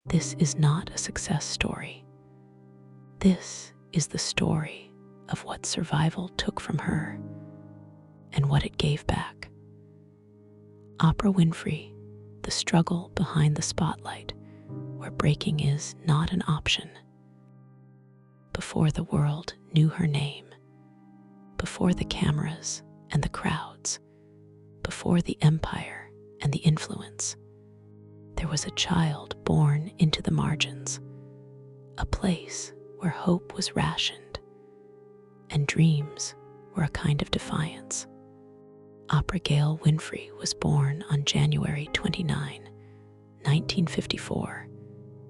This is not a success story. This is the story of what survival took from her and what it gave back. Oprah Winfrey, the struggle behind the spotlight, where breaking is not an option. Before the world knew her name, before the cameras and the crowds, before the empire and the influence, there was a child born into the margins, a place where hope was rationed and dreams were a kind of defiance. Oprah Winfrey was born on January 29, 1954,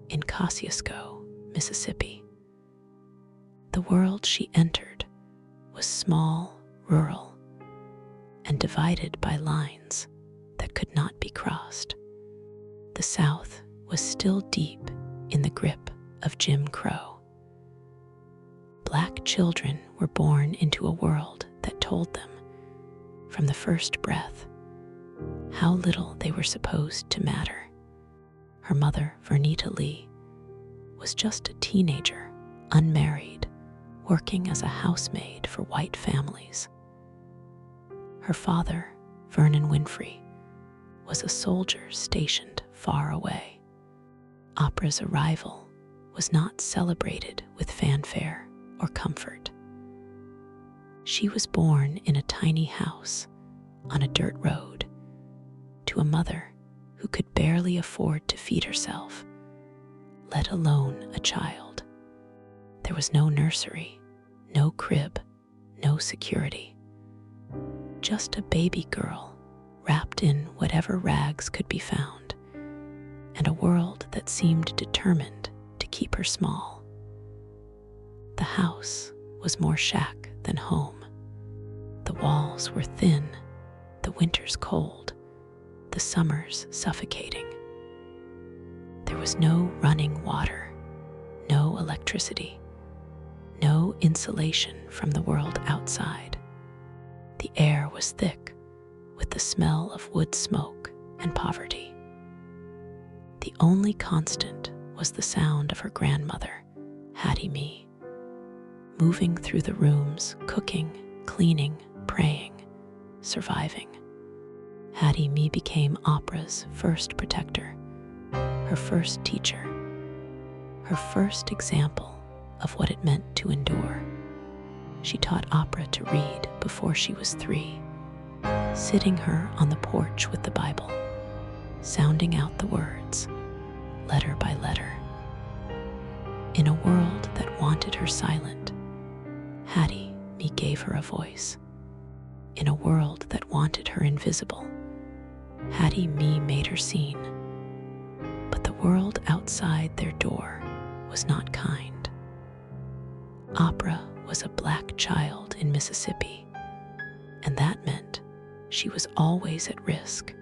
in Kosciuszko, Mississippi. The world she entered was small, rural, and divided by lines that could not be crossed. The South was still deep in the grip of Jim Crow. Black children were born into a world that told them, from the first breath, how little they were supposed to matter. Her mother, Vernita Lee, was just a teenager, unmarried, working as a housemaid for white families. Her father, Vernon Winfrey, was a soldier stationed far away. Oprah's arrival was not celebrated with fanfare or comfort. She was born in a tiny house on a dirt road to a mother who could barely afford to feed herself, let alone a child. There was no nursery, no crib, no security. Just a baby girl wrapped in whatever rags could be found, and a world that seemed determined to keep her small. The house was more shack than home. The walls were thin, the winters cold, the summers suffocating. There was no running water, no electricity, no insulation from the world outside. The air was thick with the smell of wood smoke and poverty. The only constant was the sound of her grandmother, Hattie Mee, moving through the rooms, cooking, cleaning, praying, surviving. Hattie Mee became Oprah's first protector, her first teacher, her first example of what it meant to endure. She taught Oprah to read before she was 3, sitting her on the porch with the Bible, sounding out the words, letter by letter. In a world that wanted her silent, Hattie Mee gave her a voice. In a world that wanted her invisible, Hattie Mee made her seen. But the world outside their door was not kind. Oprah was a black child in Mississippi, and that meant she was always at risk.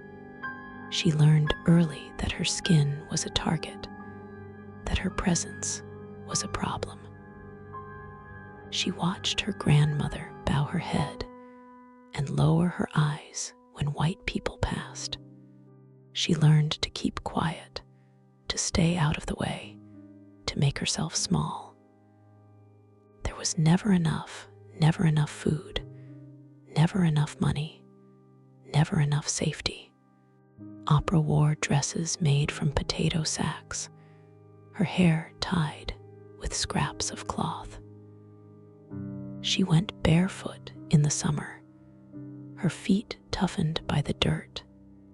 She learned early that her skin was a target, that her presence was a problem. She watched her grandmother bow her head and lower her eyes when white people passed. She learned to keep quiet, to stay out of the way, to make herself small. There was never enough food, never enough money, never enough safety. Oprah wore dresses made from potato sacks, her hair tied with scraps of cloth. She went barefoot in the summer, her feet toughened by the dirt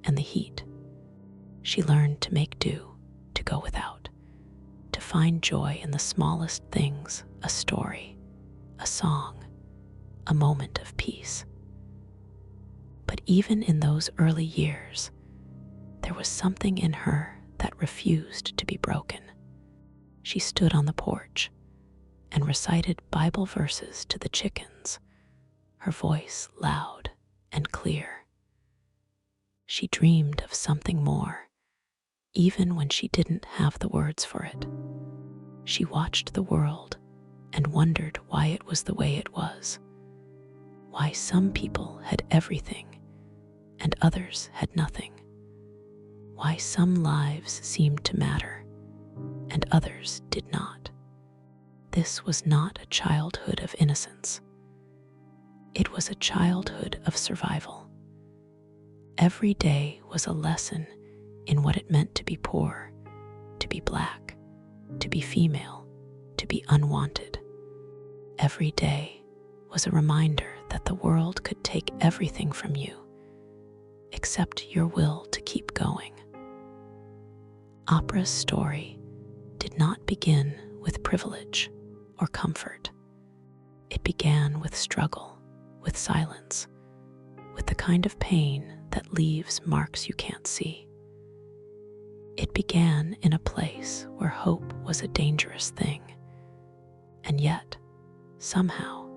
and the heat. She learned to make do, to go without, to find joy in the smallest things, a story, a song, a moment of peace. But even in those early years, there was something in her that refused to be broken. She stood on the porch and recited Bible verses to the chickens, her voice loud and clear. She dreamed of something more, even when she didn't have the words for it. She watched the world and wondered why it was the way it was, why some people had everything and others had nothing, why some lives seemed to matter and others did not. This was not a childhood of innocence. It was a childhood of survival. Every day was a lesson in what it meant to be poor, to be black, to be female, to be unwanted. Every day was a reminder that the world could take everything from you, except your will to keep going. Oprah's story did not begin with privilege or comfort. It began with struggle, with silence, with the kind of pain that leaves marks you can't see. It began in a place where hope was a dangerous thing, and yet, somehow,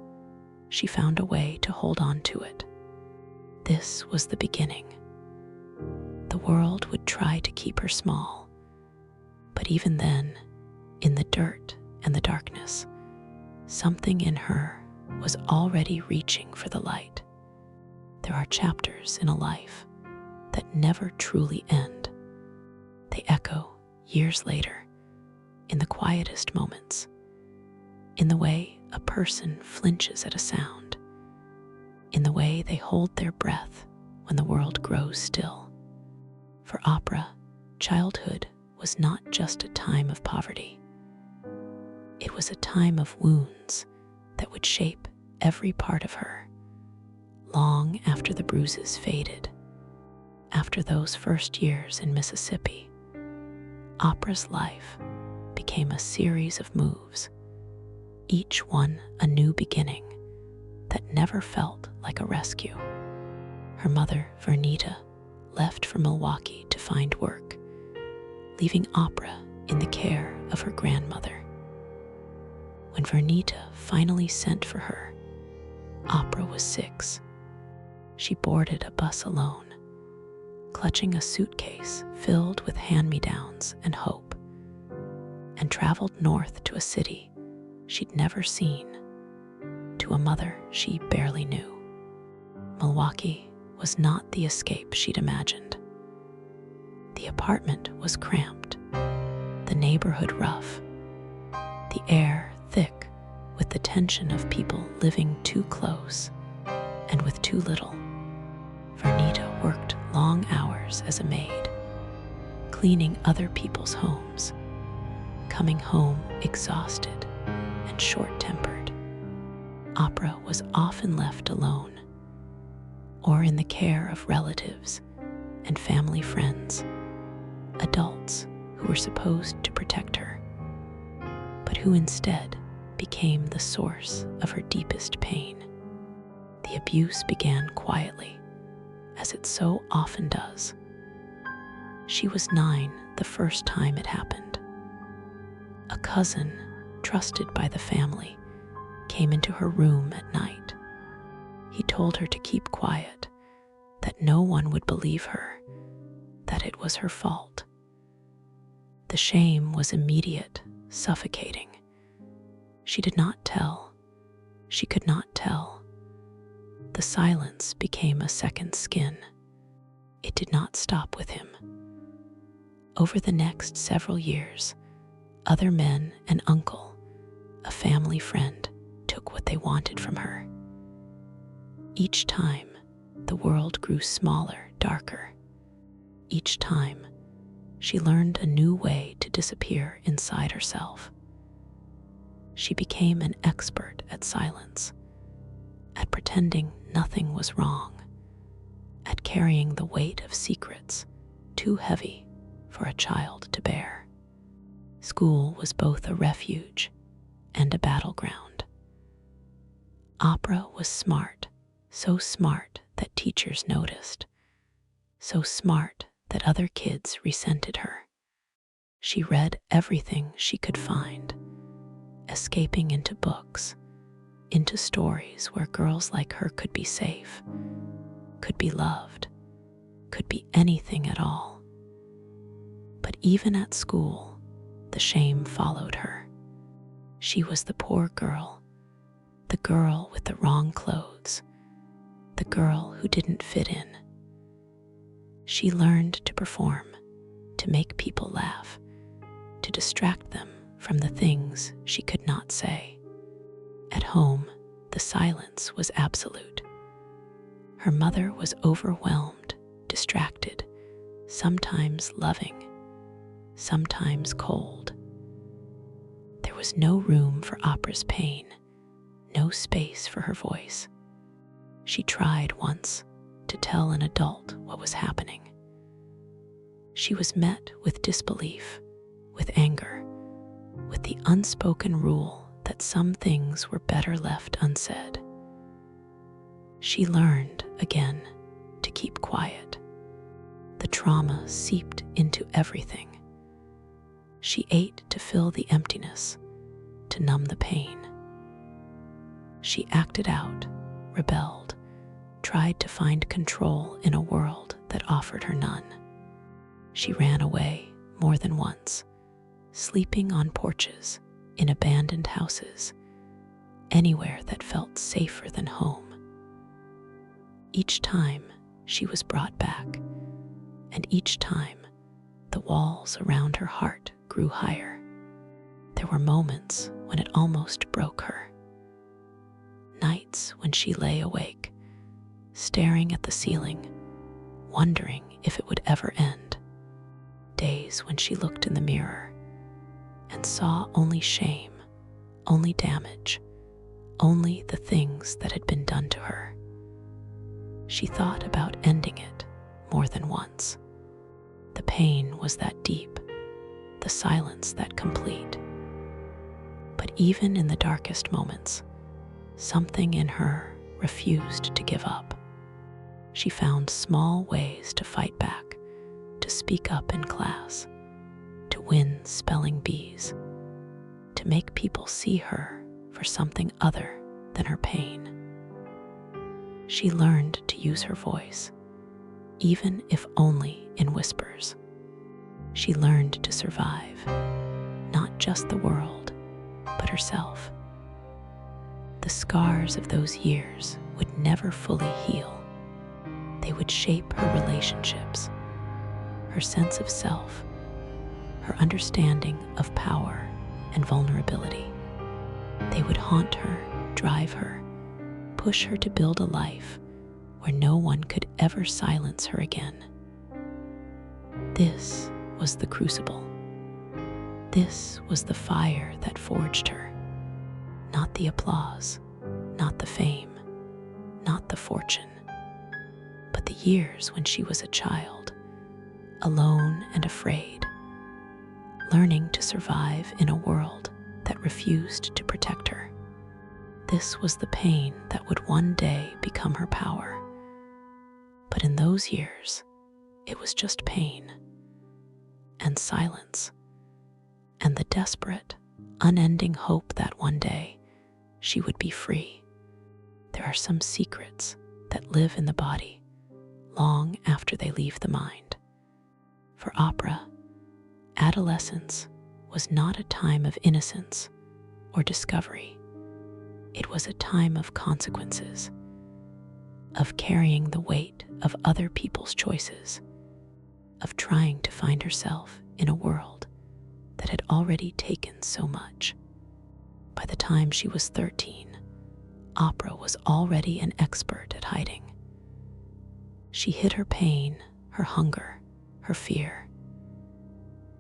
she found a way to hold on to it. This was the beginning. The world would try to keep her small, but even then, in the dirt and the darkness, something in her was already reaching for the light. There are chapters in a life that never truly end. They echo years later, in the quietest moments, in the way a person flinches at a sound, in the way they hold their breath when the world grows still. For Oprah, childhood was not just a time of poverty. It was a time of wounds that would shape every part of her, long after the bruises faded. After those first years in Mississippi, Oprah's life became a series of moves, each one a new beginning that never felt like a rescue. Her mother, Vernita, left for Milwaukee to find work, leaving Oprah in the care of her grandmother. When Vernita finally sent for her, Oprah was 6. She boarded a bus alone, clutching a suitcase filled with hand-me-downs and hope, and traveled north to a city she'd never seen, to a mother she barely knew. Milwaukee was not the escape she'd imagined. The apartment was cramped, the neighborhood rough, the air thick with the tension of people living too close and with too little. Vernita worked long hours as a maid, cleaning other people's homes, coming home exhausted and short-tempered. Oprah was often left alone, or in the care of relatives and family friends, adults who were supposed to protect her, but who instead became the source of her deepest pain. The abuse began quietly, as it so often does. She was 9 the first time it happened. A cousin, trusted by the family, came into her room at night. He told her to keep quiet, that no one would believe her, that it was her fault. The shame was immediate, suffocating. She did not tell. She could not tell. The silence became a second skin. It did not stop with him. Over the next several years, other men and uncle, a family friend, took what they wanted from her. Each time, the world grew smaller, darker. Each time, she learned a new way to disappear inside herself. She became an expert at silence, at pretending nothing was wrong, at carrying the weight of secrets too heavy for a child to bear. School was both a refuge and a battleground. Oprah was smart, so smart that teachers noticed, so smart that other kids resented her. She read everything she could find, escaping into books, into stories where girls like her could be safe, could be loved, could be anything at all. But even at school, the shame followed her. She was the poor girl, the girl with the wrong clothes, the girl who didn't fit in. She learned to perform, to make people laugh, to distract them from the things she could not say. At home, the silence was absolute. Her mother was overwhelmed, distracted, sometimes loving, sometimes cold. There was no room for Oprah's pain, no space for her voice. She tried once to tell an adult what was happening. She was met with disbelief, with anger, with the unspoken rule that some things were better left unsaid. She learned again to keep quiet. The trauma seeped into everything. She ate to fill the emptiness, to numb the pain. She acted out, rebelled, tried to find control in a world that offered her none. She ran away more than once, sleeping on porches, in abandoned houses, anywhere that felt safer than home. Each time she was brought back, and each time the walls around her heart grew higher. There were moments when it almost broke her. Nights when she lay awake, staring at the ceiling, wondering if it would ever end. Days when she looked in the mirror and saw only shame, only damage, only the things that had been done to her. She thought about ending it more than once. The pain was that deep, the silence that complete. But even in the darkest moments, something in her refused to give up. She found small ways to fight back, to speak up in class, to win spelling bees, to make people see her for something other than her pain. She learned to use her voice, even if only in whispers. She learned to survive, not just the world, but herself. The scars of those years would never fully heal. They would shape her relationships, her sense of self, her understanding of power and vulnerability. They would haunt her, drive her, push her to build a life where no one could ever silence her again. This was the crucible. This was the fire that forged her. Not the applause, not the fame, not the fortune, but the years when she was a child, alone and afraid, learning to survive in a world that refused to protect her. This was the pain that would one day become her power. But in those years, it was just pain and silence and the desperate, unending hope that one day she would be free. There are some secrets that live in the body long after they leave the mind. For Oprah, adolescence was not a time of innocence or discovery. It was a time of consequences, of carrying the weight of other people's choices, of trying to find herself in a world that had already taken so much. By the time she was 13, Oprah was already an expert at hiding. She hid her pain, her hunger, her fear.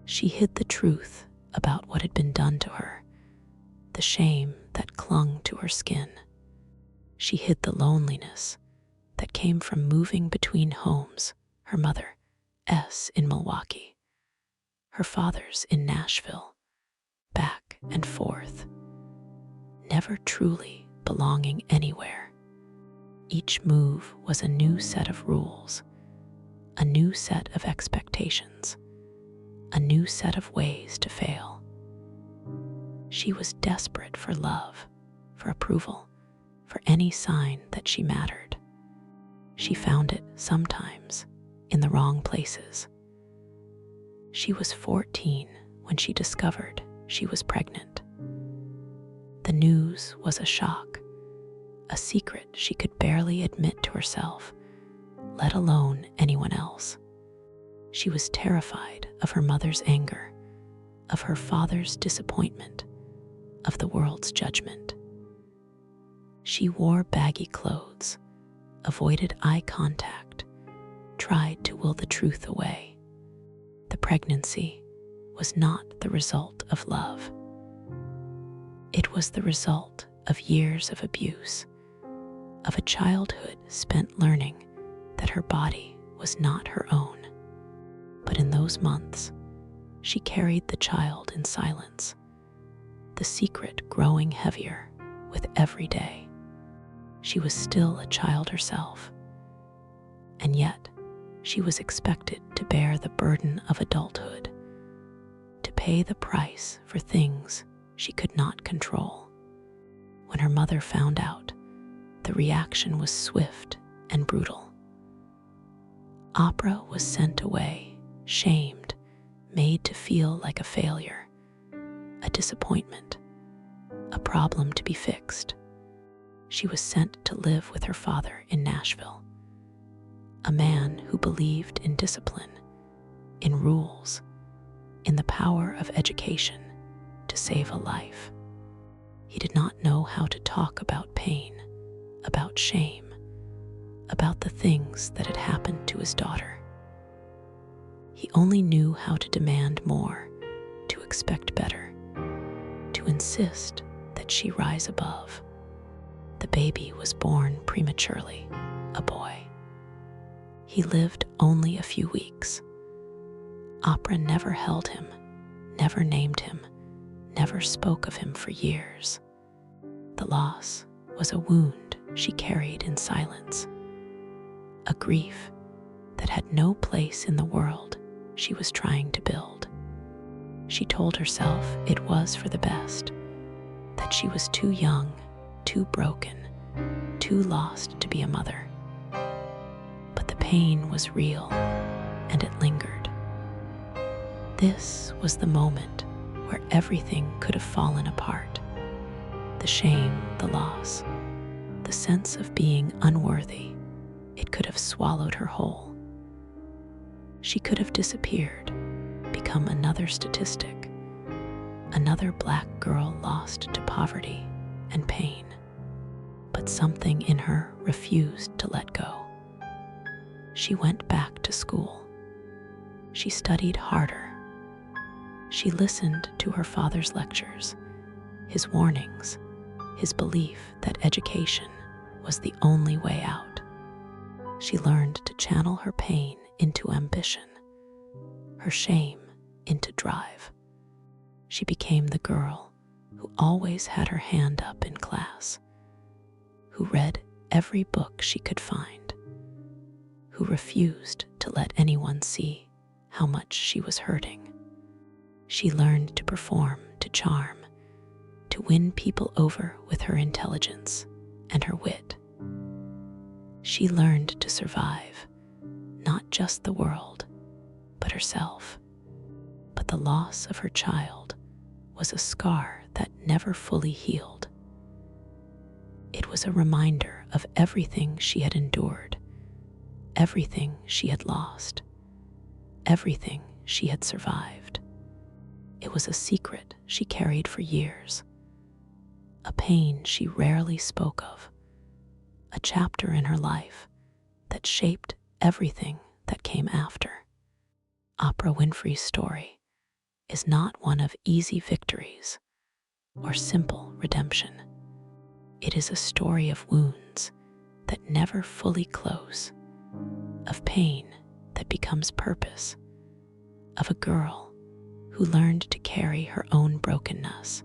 She hid the truth about what had been done to her, the shame that clung to her skin. She hid the loneliness that came from moving between homes, her mother's in Milwaukee, her father's in Nashville, back and forth, never truly belonging anywhere. Each move was a new set of rules, a new set of expectations, a new set of ways to fail. She was desperate for love, for approval, for any sign that she mattered. She found it sometimes in the wrong places. She was 14 when she discovered she was pregnant. The news was a shock, a secret she could barely admit to herself, let alone anyone else. She was terrified of her mother's anger, of her father's disappointment, of the world's judgment. She wore baggy clothes, avoided eye contact, tried to will the truth away. The pregnancy was not the result of love. It was the result of years of abuse, of a childhood spent learning that her body was not her own. But in those months, she carried the child in silence, the secret growing heavier with every day. She was still a child herself, and yet she was expected to bear the burden of adulthood, to pay the price for things she could not control. When her mother found out, the reaction was swift and brutal. Oprah was sent away, shamed, made to feel like a failure, a disappointment, a problem to be fixed. She was sent to live with her father in Nashville, a man who believed in discipline, in rules, in the power of education to save a life. He did not know how to talk about pain, about shame, about the things that had happened to his daughter. He only knew how to demand more, to expect better, to insist that she rise above. The baby was born prematurely, a boy. He lived only a few weeks. Oprah never held him, never named him, never spoke of him for years. The loss was a wound she carried in silence, a grief that had no place in the world she was trying to build. She told herself it was for the best, that she was too young, too broken, too lost to be a mother. But the pain was real, and it lingered. This was the moment where everything could have fallen apart. The shame, the loss, the sense of being unworthy, it could have swallowed her whole. She could have disappeared, become another statistic, another black girl lost to poverty and pain. But something in her refused to let go. She went back to school. She studied harder. She listened to her father's lectures, his warnings, his belief that education was the only way out. She learned to channel her pain into ambition, her shame into drive. She became the girl who always had her hand up in class, who read every book she could find, who refused to let anyone see how much she was hurting. She learned to perform, to charm, to win people over with her intelligence and her wit. She learned to survive, not just the world, but herself. But the loss of her child was a scar that never fully healed. It was a reminder of everything she had endured, everything she had lost, everything she had survived. It was a secret she carried for years, a pain she rarely spoke of, a chapter in her life that shaped everything that came after. Oprah Winfrey's story is not one of easy victories or simple redemption. It is a story of wounds that never fully close, of pain that becomes purpose, of a girl who learned to carry her own brokenness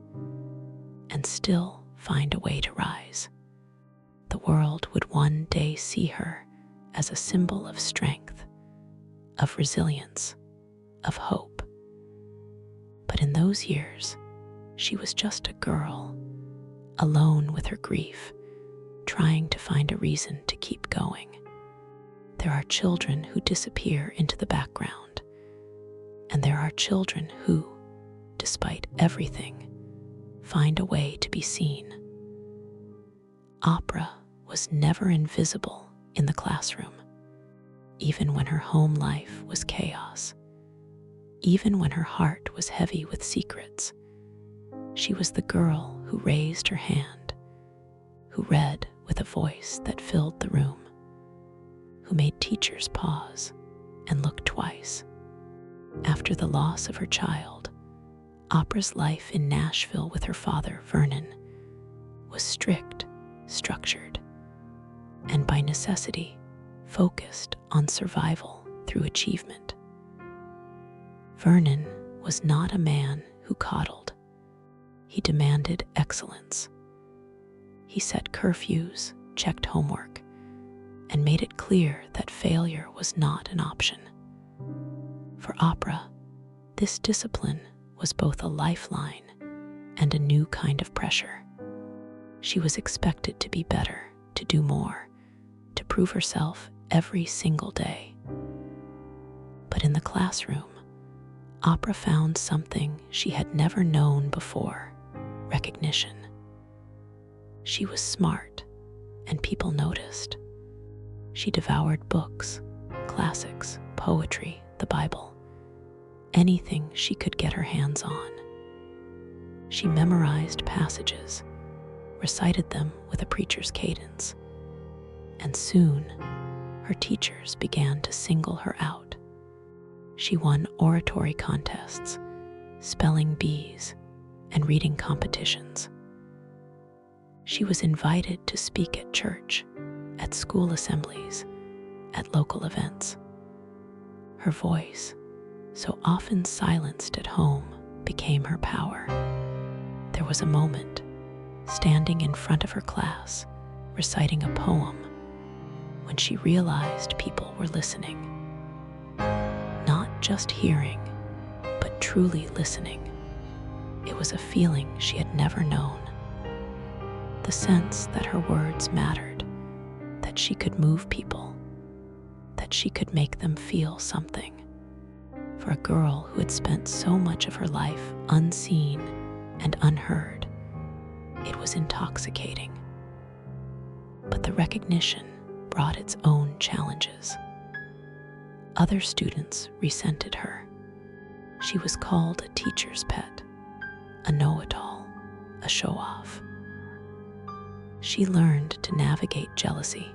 and still find a way to rise. The world would one day see her as a symbol of strength, of resilience, of hope. But in those years, she was just a girl, alone with her grief, trying to find a reason to keep going. There are children who disappear into the background, and there are children who, despite everything, find a way to be seen. Oprah was never invisible in the classroom, even when her home life was chaos. even when her heart was heavy with secrets. She was the girl who raised her hand, who read with a voice that filled the room, who made teachers pause and look twice. After the loss of her child, Oprah's life in Nashville with her father, Vernon, was strict, structured, and by necessity focused on survival through achievement. Vernon was not a man who coddled. He demanded excellence. He set curfews, checked homework, and made it clear that failure was not an option. For Oprah, this discipline was both a lifeline and a new kind of pressure. She was expected to be better, to do more, to prove herself every single day. But in the classroom, Oprah found something she had never known before: recognition. She was smart, and people noticed. She devoured books, classics, poetry, the Bible, anything she could get her hands on. She memorized passages, recited them with a preacher's cadence, and soon her teachers began to single her out. She won oratory contests, spelling bees, and reading competitions. She was invited to speak at church, at school assemblies, at local events. Her voice, so often silenced at home, became her power. There was a moment, standing in front of her class, reciting a poem, when she realized people were listening. Not just hearing, but truly listening. It was a feeling she had never known. The sense that her words mattered, that she could move people, that she could make them feel something. For a girl who had spent so much of her life unseen and unheard, it was intoxicating. But the recognition brought its own challenges. Other students resented her. She was called a teacher's pet, a know-it-all, a show-off. She learned to navigate jealousy,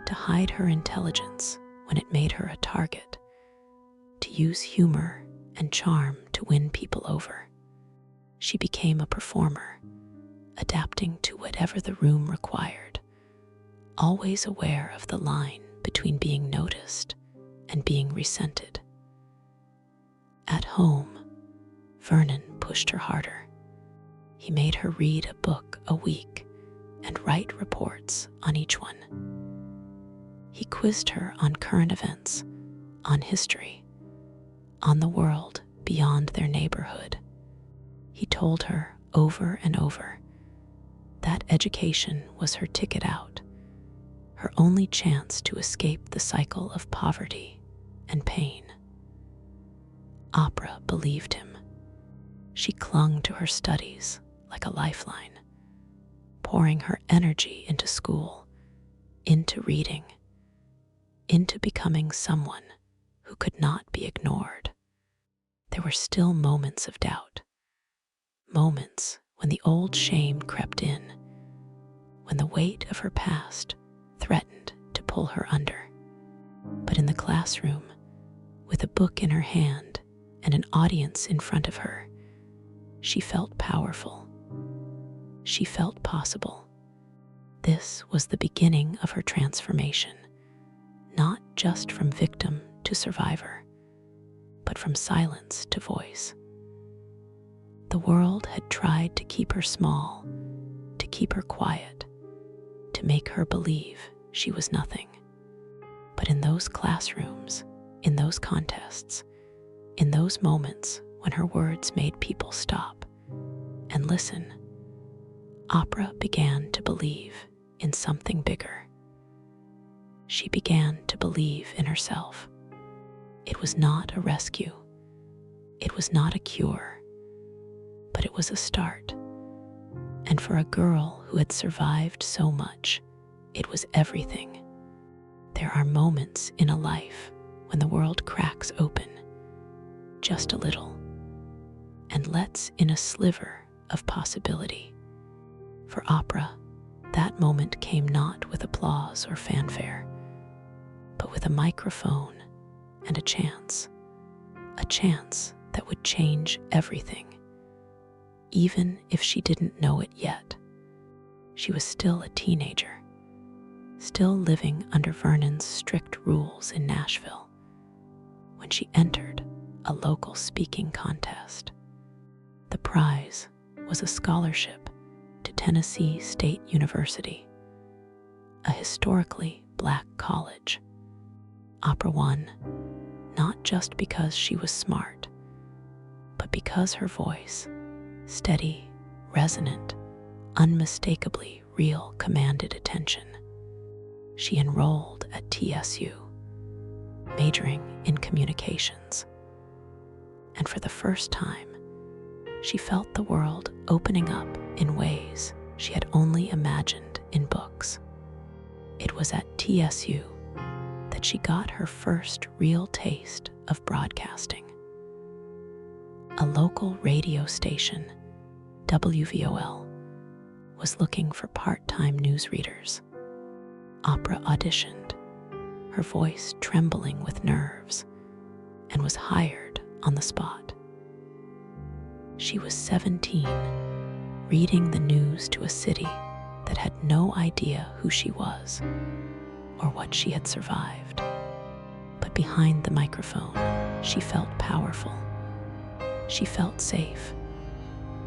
to hide her intelligence when it made her a target, to use humor and charm to win people over. She became a performer, adapting to whatever the room required, always aware of the line between being noticed and being resented. At home, Vernon pushed her harder. He made her read a book a week and write reports on each one. He quizzed her on current events, on history, on the world beyond their neighborhood. He told her over and over that education was her ticket out, her only chance to escape the cycle of poverty and pain. Oprah believed him. She clung to her studies like a lifeline, pouring her energy into school, into reading, into becoming someone who could not be ignored. There were still moments of doubt, moments when the old shame crept in, when the weight of her past threatened to pull her under. But in the classroom, with a book in her hand and an audience in front of her, she felt powerful. She felt possible. This was the beginning of her transformation, not just from victim to survivor, but from silence to voice. The world had tried to keep her small, to keep her quiet, to make her believe she was nothing. But in those classrooms, in those contests, in those moments when her words made people stop and listen, Oprah began to believe in something bigger. She began to believe in herself. It was not a rescue. It was not a cure, but it was a start. And for a girl who had survived so much, it was everything. There are moments in a life when the world cracks open just a little and lets in a sliver of possibility. For Oprah, that moment came not with applause or fanfare, but with a microphone and a chance that would change everything. Even if she didn't know it yet, she was still a teenager, still living under Vernon's strict rules in Nashville, when she entered a local speaking contest. The prize was a scholarship to Tennessee State University, a historically black college. Oprah won, not just because she was smart, but because her voice, steady, resonant, unmistakably real, commanded attention. She enrolled at TSU, majoring in communications, and for the first time, she felt the world opening up in ways she had only imagined in books. It was at TSU that she got her first real taste of broadcasting. A local radio station, WVOL, was looking for part-time newsreaders. Oprah auditioned, her voice trembling with nerves, and was hired on the spot. She was 17, reading the news to a city that had no idea who she was or what she had survived. But behind the microphone, she felt powerful. She felt safe.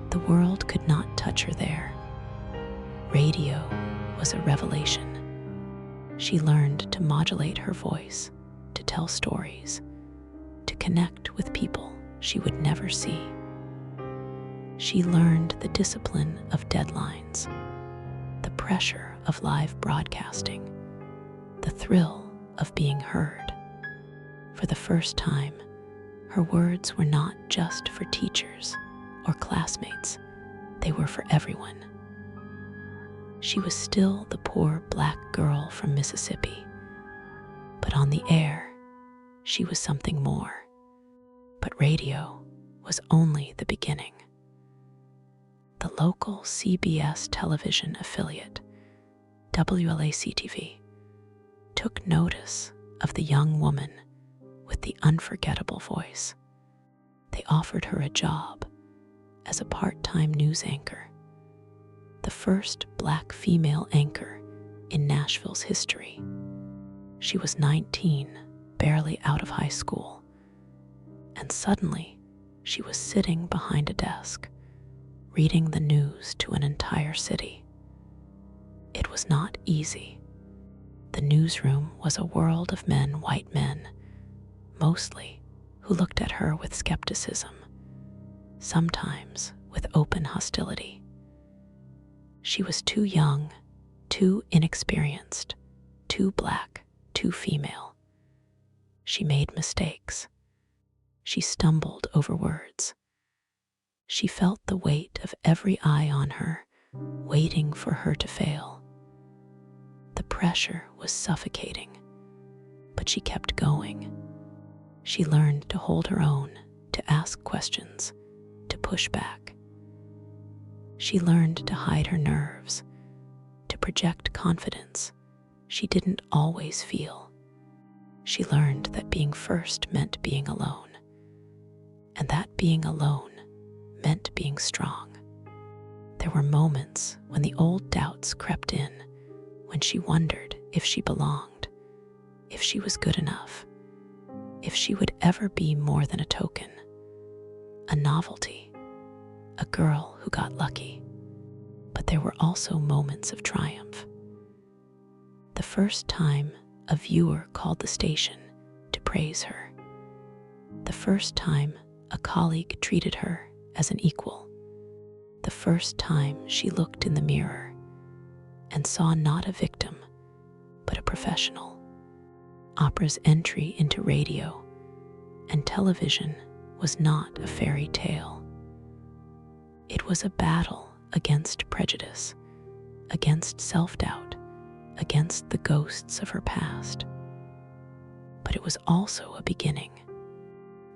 The world could not touch her there. Radio was a revelation. She learned to modulate her voice, to tell stories, to connect with people she would never see. She learned the discipline of deadlines, the pressure of live broadcasting, the thrill of being heard. For the first time, her words were not just for teachers or classmates, they were for everyone. She was still the poor black girl from Mississippi, but on the air, she was something more. But radio was only the beginning. The local CBS television affiliate, WLAC-TV, took notice of the young woman with the unforgettable voice. They offered her a job as a part-time news anchor, the first black female anchor in Nashville's history. She was 19, barely out of high school, and suddenly she was sitting behind a desk, reading the news to an entire city. It was not easy. The newsroom was a world of men, white men, mostly, who looked at her with skepticism, sometimes with open hostility. She was too young, too inexperienced, too black, too female. She made mistakes. She stumbled over words. She felt the weight of every eye on her, waiting for her to fail. The pressure was suffocating, but she kept going. She learned to hold her own, to ask questions, to push back. She learned to hide her nerves, to project confidence she didn't always feel. She learned that being first meant being alone, and that being alone meant being strong. There were moments when the old doubts crept in, when she wondered if she belonged, if she was good enough, if she would ever be more than a token, a novelty, a girl who got lucky. But there were also moments of triumph. The first time a viewer called the station to praise her, the first time a colleague treated her as an equal, the first time she looked in the mirror and saw not a victim, but a professional. Oprah's entry into radio and television was not a fairy tale. It was a battle against prejudice, against self-doubt, against the ghosts of her past. But it was also a beginning.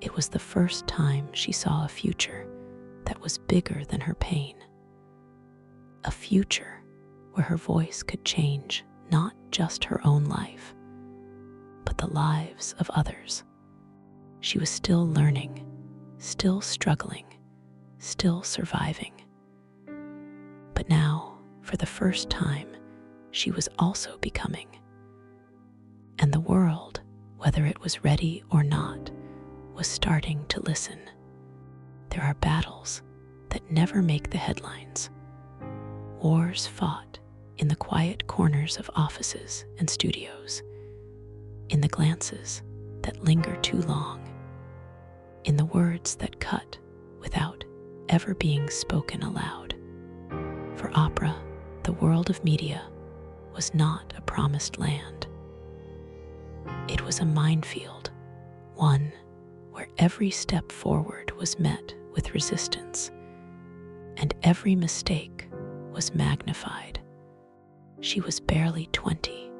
It was the first time she saw a future that was bigger than her pain. A future where her voice could change not just her own life, but the lives of others. She was still learning, still struggling, still surviving. But now, for the first time, she was also becoming. And the world, whether it was ready or not, was starting to listen. There are battles that never make the headlines. Wars fought in the quiet corners of offices and studios, in the glances that linger too long, in the words that cut without ever being spoken aloud. For Oprah, the world of media was not a promised land. It was a minefield, one where every step forward was met with resistance, and every mistake was magnified. She was barely 20,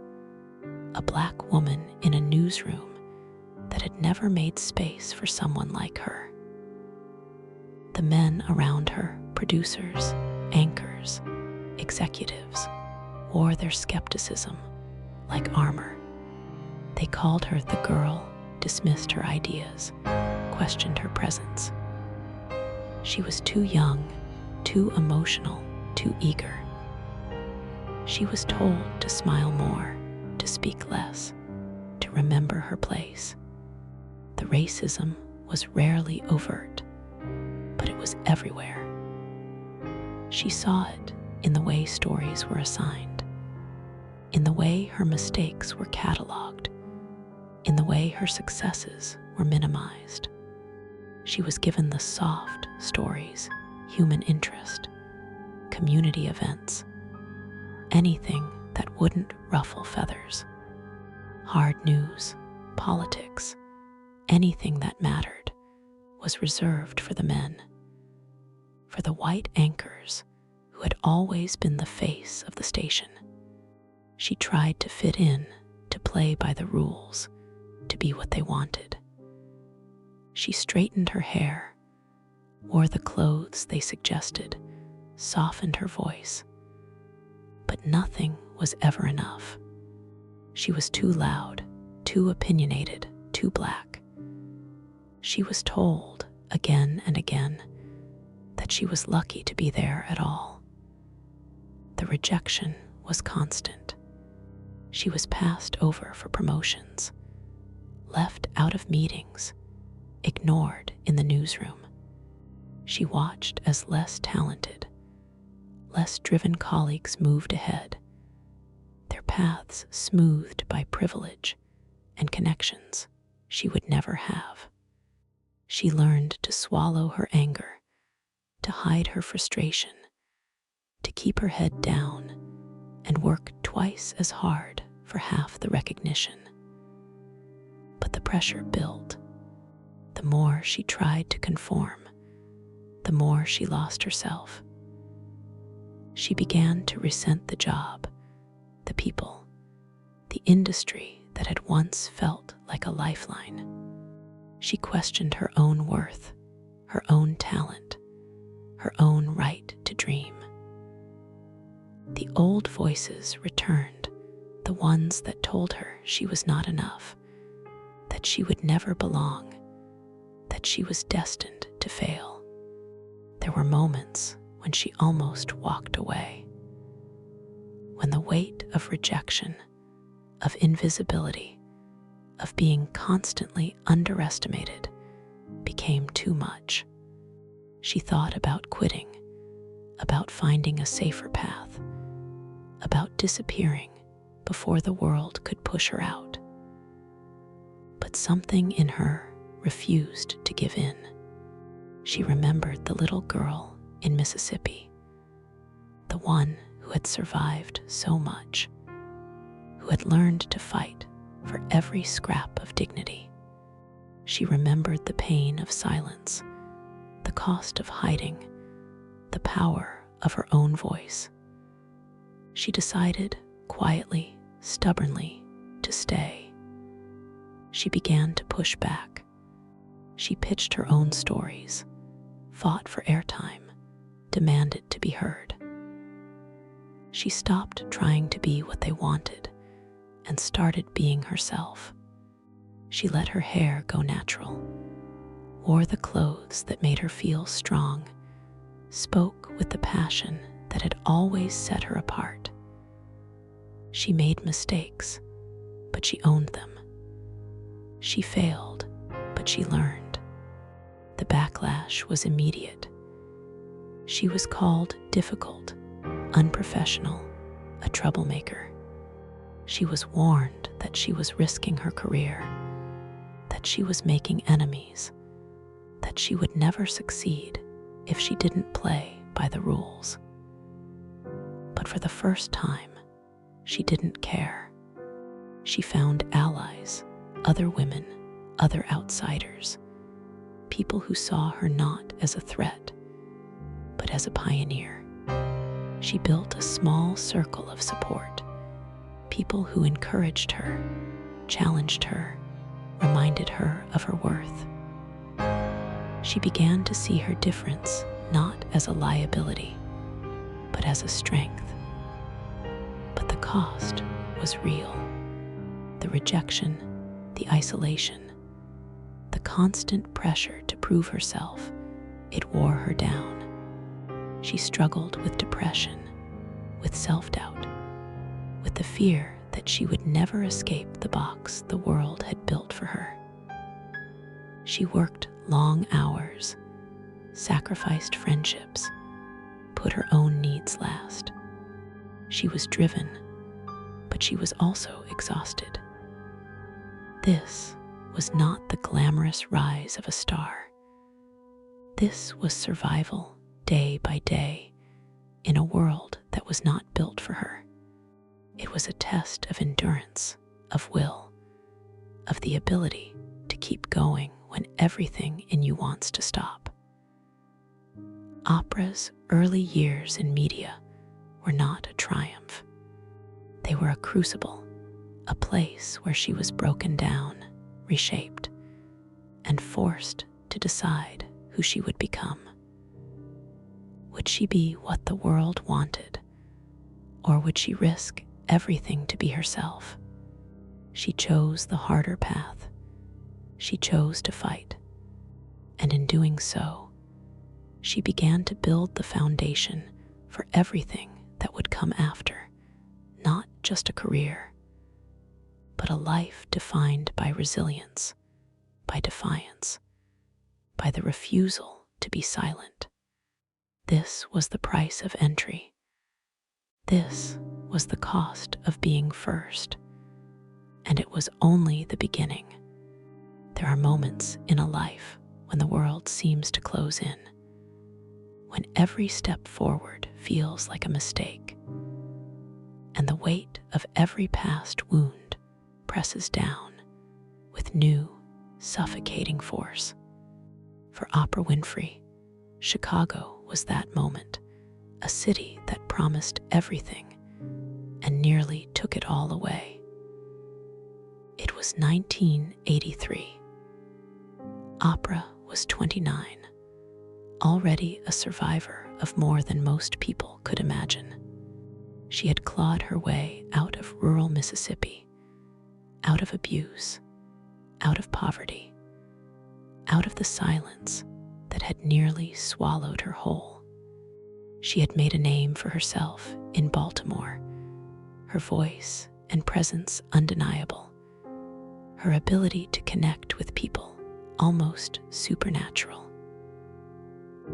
a Black woman in a newsroom that had never made space for someone like her. The men around her, producers, anchors, executives, wore their skepticism like armor. They called her the girl, dismissed her ideas, questioned her presence. She was too young, too emotional, too eager. She was told to smile more, to speak less, to remember her place. The racism was rarely overt, but it was everywhere. She saw it in the way stories were assigned, in the way her mistakes were cataloged, in the way her successes were minimized. She was given the soft stories, human interest, community events, anything that wouldn't ruffle feathers. Hard news, politics, anything that mattered was reserved for the men, for the white anchors who had always been the face of the station. She tried to fit in, to play by the rules, to be what they wanted. She straightened her hair, wore the clothes they suggested, softened her voice. But nothing was ever enough. She was too loud, too opinionated, too Black. She was told again and again that she was lucky to be there at all. The rejection was constant. She was passed over for promotions, left out of meetings, ignored in the newsroom. She watched as less talented, less driven colleagues moved ahead, their paths smoothed by privilege and connections she would never have. She learned to swallow her anger, to hide her frustration, to keep her head down and work twice as hard for half the recognition. But the pressure built. The more she tried to conform, the more she lost herself. She began to resent the job, the people, the industry that had once felt like a lifeline. She questioned her own worth, her own talent, her own right to dream. The old voices returned, the ones that told her she was not enough, that she would never belong, that she was destined to fail. There were moments when she almost walked away, when the weight of rejection, of invisibility, of being constantly underestimated became too much. She thought about quitting, about finding a safer path, about disappearing before the world could push her out. But something in her refused to give in. She remembered the little girl in Mississippi, the one who had survived so much, who had learned to fight for every scrap of dignity. She remembered the pain of silence, the cost of hiding, the power of her own voice. She decided, quietly, stubbornly, to stay. She began to push back, She pitched her own stories, fought for airtime, demanded to be heard. She stopped trying to be what they wanted and started being herself. She let her hair go natural, wore the clothes that made her feel strong, spoke with the passion that had always set her apart. She made mistakes, but she owned them. She failed, but she learned. The backlash was immediate. She was called difficult, unprofessional, a troublemaker. She was warned that she was risking her career, that she was making enemies, that she would never succeed if she didn't play by the rules. But for the first time, she didn't care. She found allies, other women, other outsiders, people who saw her not as a threat, but as a pioneer. She built a small circle of support, people who encouraged her, challenged her, reminded her of her worth. She began to see her difference not as a liability, but as a strength. But the cost was real. The rejection, the isolation, the constant pressure to prove herself, it wore her down. She struggled with depression, with self-doubt, with the fear that she would never escape the box the world had built for her. She worked long hours, sacrificed friendships, put her own needs last. She was driven, but she was also exhausted. This was not the glamorous rise of a star. This was survival, day by day, in a world that was not built for her. It was a test of endurance, of will, of the ability to keep going when everything in you wants to stop. Oprah's early years in media were not a triumph. They were a crucible, a place where she was broken down, reshaped, and forced to decide who she would become. Would she be what the world wanted, or would she risk everything to be herself? She chose the harder path. She chose to fight, and in doing so, she began to build the foundation for everything that would come after, not just a career, but a life defined by resilience, by defiance, by the refusal to be silent. This was the price of entry. This was the cost of being first, and it was only the beginning. There are moments in a life when the world seems to close in, when every step forward feels like a mistake, and the weight of every past wound presses down with new, suffocating force. For Oprah Winfrey, Chicago was that moment, a city that promised everything and nearly took it all away. It was 1983. Oprah was 29, already a survivor of more than most people could imagine. She had clawed her way out of rural Mississippi, out of abuse, out of poverty, out of the silence that had nearly swallowed her whole. She had made a name for herself in Baltimore, her voice and presence undeniable, her ability to connect with people almost supernatural.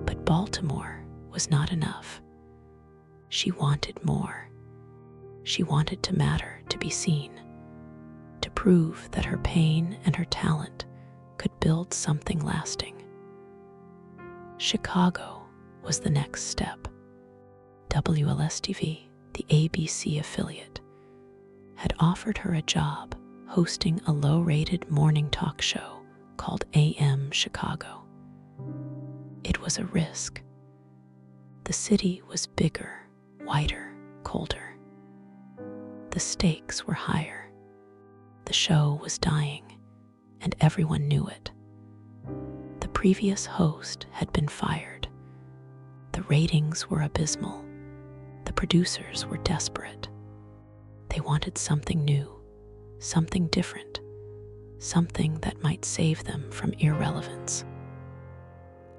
But Baltimore was not enough. She wanted more. She wanted to matter, to be seen, to prove that her pain and her talent could build something lasting. Chicago was the next step. WLS-TV, the ABC affiliate, had offered her a job hosting a low-rated morning talk show called AM Chicago. It was a risk. The city was bigger, wider, colder. The stakes were higher. The show was dying, and everyone knew it. The previous host had been fired. The ratings were abysmal. The producers were desperate. They wanted something new, something different, something that might save them from irrelevance.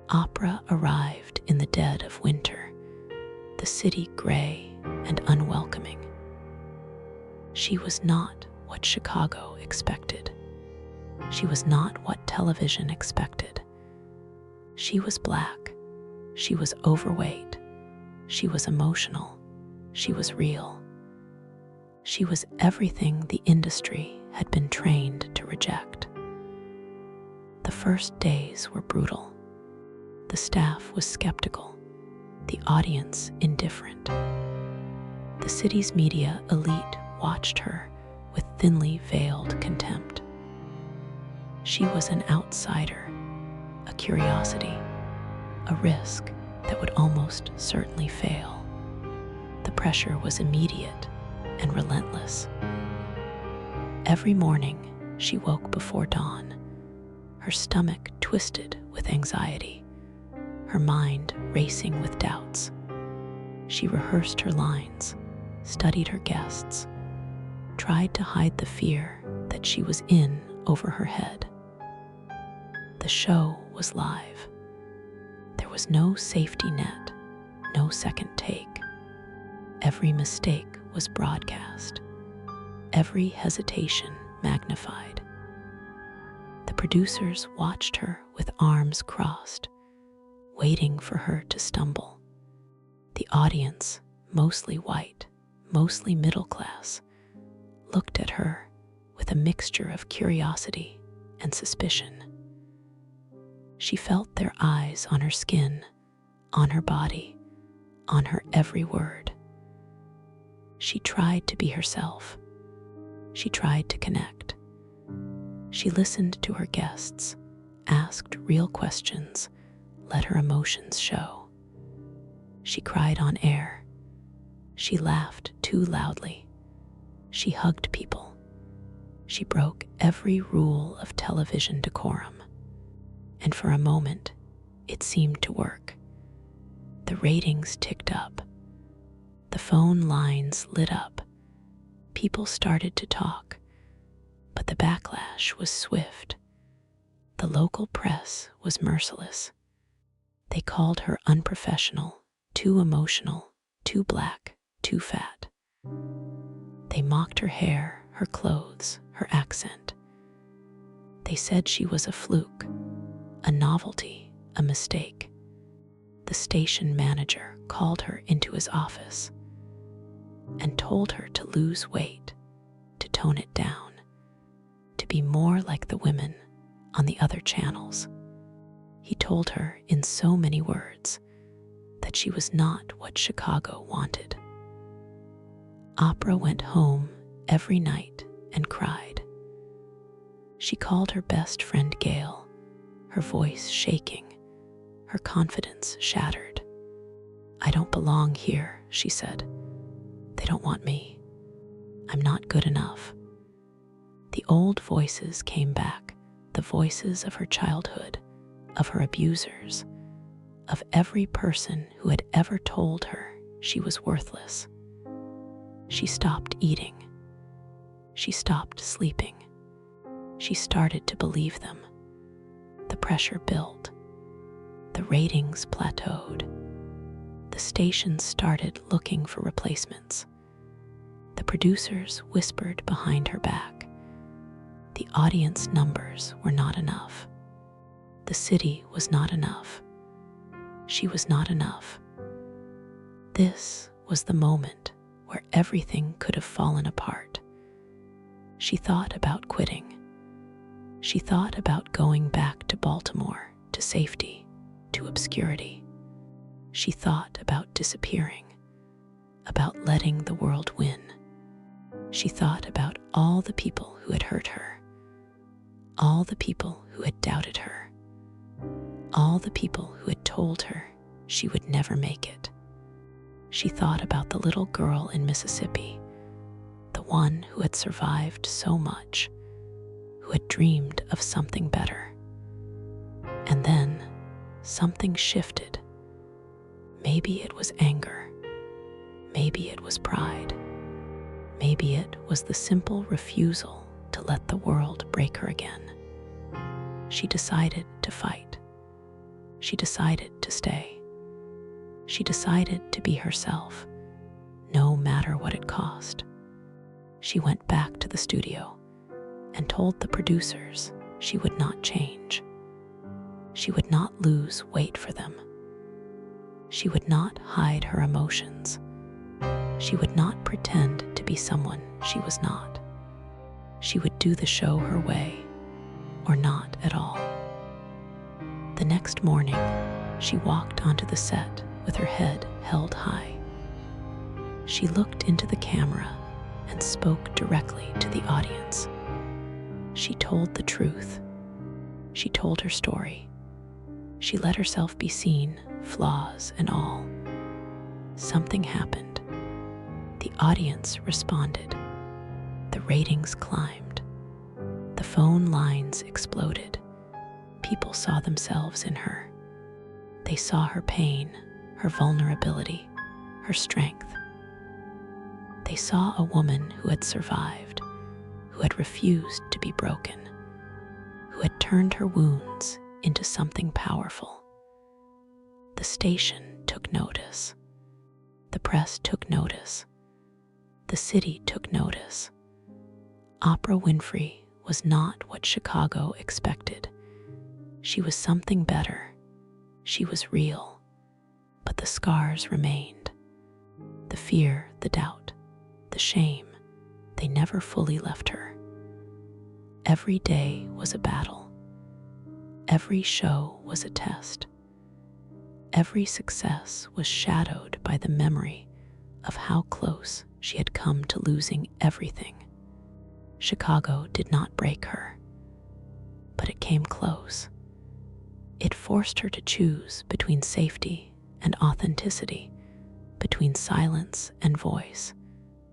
Oprah arrived in the dead of winter, the city gray and unwelcoming. She was not what Chicago expected. She was not what television expected. She was black. She was overweight. She was emotional. She was real. She was everything the industry had been trained to reject. The first days were brutal. The staff was skeptical, the audience indifferent. The city's media elite watched her with thinly veiled contempt. She was an outsider, a curiosity, a risk that would almost certainly fail. The pressure was immediate and relentless. Every morning, she woke before dawn, her stomach twisted with anxiety, her mind racing with doubts. She rehearsed her lines, studied her guests, tried to hide the fear that she was in over her head. The show was live. There was no safety net, no second take. Every mistake was broadcast, every hesitation magnified. The producers watched her with arms crossed, waiting for her to stumble. The audience, mostly white, mostly middle class, looked at her with a mixture of curiosity and suspicion. She felt their eyes on her skin, on her body, on her every word. She tried to be herself. She tried to connect. She listened to her guests, asked real questions, let her emotions show. She cried on air. She laughed too loudly. She hugged people. She broke every rule of television decorum. And for a moment, it seemed to work. The ratings ticked up. The phone lines lit up. People started to talk, but the backlash was swift. The local press was merciless. They called her unprofessional, too emotional, too black, too fat. They mocked her hair, her clothes, her accent. They said she was a fluke, a novelty, a mistake. The station manager called her into his office and told her to lose weight, to tone it down, to be more like the women on the other channels. He told her in so many words that she was not what Chicago wanted. Oprah went home every night and cried. She called her best friend Gail, her voice shaking, her confidence shattered. "I don't belong here," she said. "They don't want me. I'm not good enough." The old voices came back, the voices of her childhood, of her abusers, of every person who had ever told her she was worthless. She stopped eating. She stopped sleeping. She started to believe them. The pressure built. The ratings plateaued. The stations started looking for replacements. The producers whispered behind her back. The audience numbers were not enough. The city was not enough. She was not enough. This was the moment where everything could have fallen apart. She thought about quitting. She thought about going back to Baltimore, to safety, to obscurity. She thought about disappearing, about letting the world win. She thought about all the people who had hurt her, all the people who had doubted her, all the people who had told her she would never make it. She thought about the little girl in Mississippi, the one who had survived so much, who had dreamed of something better. And then something shifted. Maybe it was anger. Maybe it was pride. Maybe it was the simple refusal to let the world break her again. She decided to fight. She decided to stay. She decided to be herself, no matter what it cost. She went back to the studio and told the producers she would not change. She would not lose weight for them. She would not hide her emotions. She would not pretend to be someone she was not. She would do the show her way, or not at all. The next morning, she walked onto the set with her head held high. She looked into the camera and spoke directly to the audience. She told the truth. She told her story. She let herself be seen, flaws and all. Something happened. The audience responded. The ratings climbed. The phone lines exploded. People saw themselves in her. They saw her pain, her vulnerability, her strength. They saw a woman who had survived, who had refused to be broken, who had turned her wounds into something powerful. The station took notice. The press took notice. The city took notice. Oprah Winfrey was not what Chicago expected. She was something better. She was real. But the scars remained. The fear, the doubt, the shame, they never fully left her. Every day was a battle. Every show was a test. Every success was shadowed by the memory of how close she had come to losing everything. Chicago did not break her, but it came close. It forced her to choose between safety and authenticity, between silence and voice,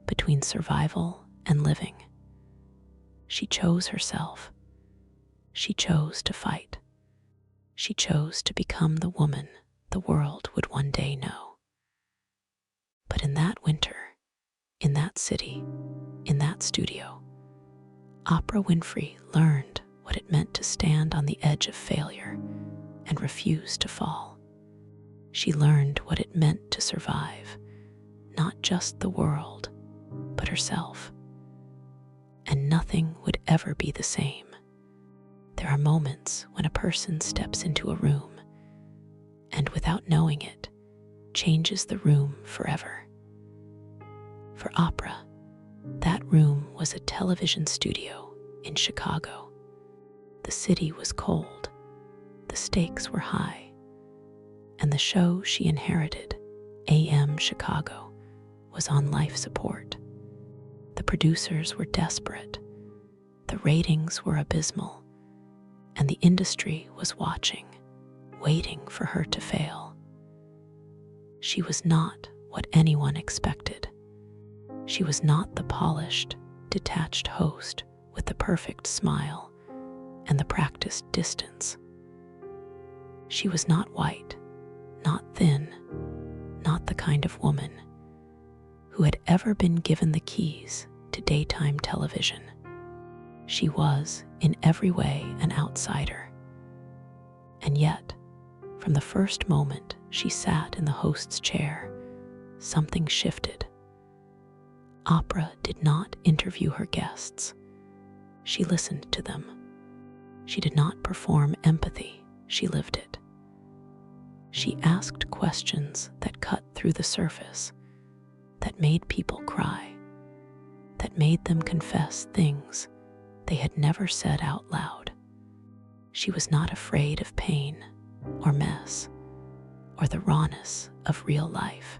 between survival and living. She chose herself. She chose to fight. She chose to become the woman the world would one day know. But in that winter, in that city, in that studio, Oprah Winfrey learned what it meant to stand on the edge of failure and refuse to fall. She learned what it meant to survive, not just the world, but herself. And nothing would ever be the same. There are moments when a person steps into a room and, without knowing it, changes the room forever. For Oprah, that room was a television studio in Chicago. The city was cold, the stakes were high, and the show she inherited, AM Chicago, was on life support. The producers were desperate, the ratings were abysmal, and the industry was watching, waiting for her to fail. She was not what anyone expected. She was not the polished, detached host with the perfect smile and the practiced distance. She was not white, not thin, not the kind of woman who had ever been given the keys to daytime television. She was, in every way, an outsider. And yet, from the first moment she sat in the host's chair, something shifted. Oprah did not interview her guests. She listened to them. She did not perform empathy, she lived it. She asked questions that cut through the surface, that made people cry, that made them confess things they had never said out loud. She was not afraid of pain or mess or the rawness of real life.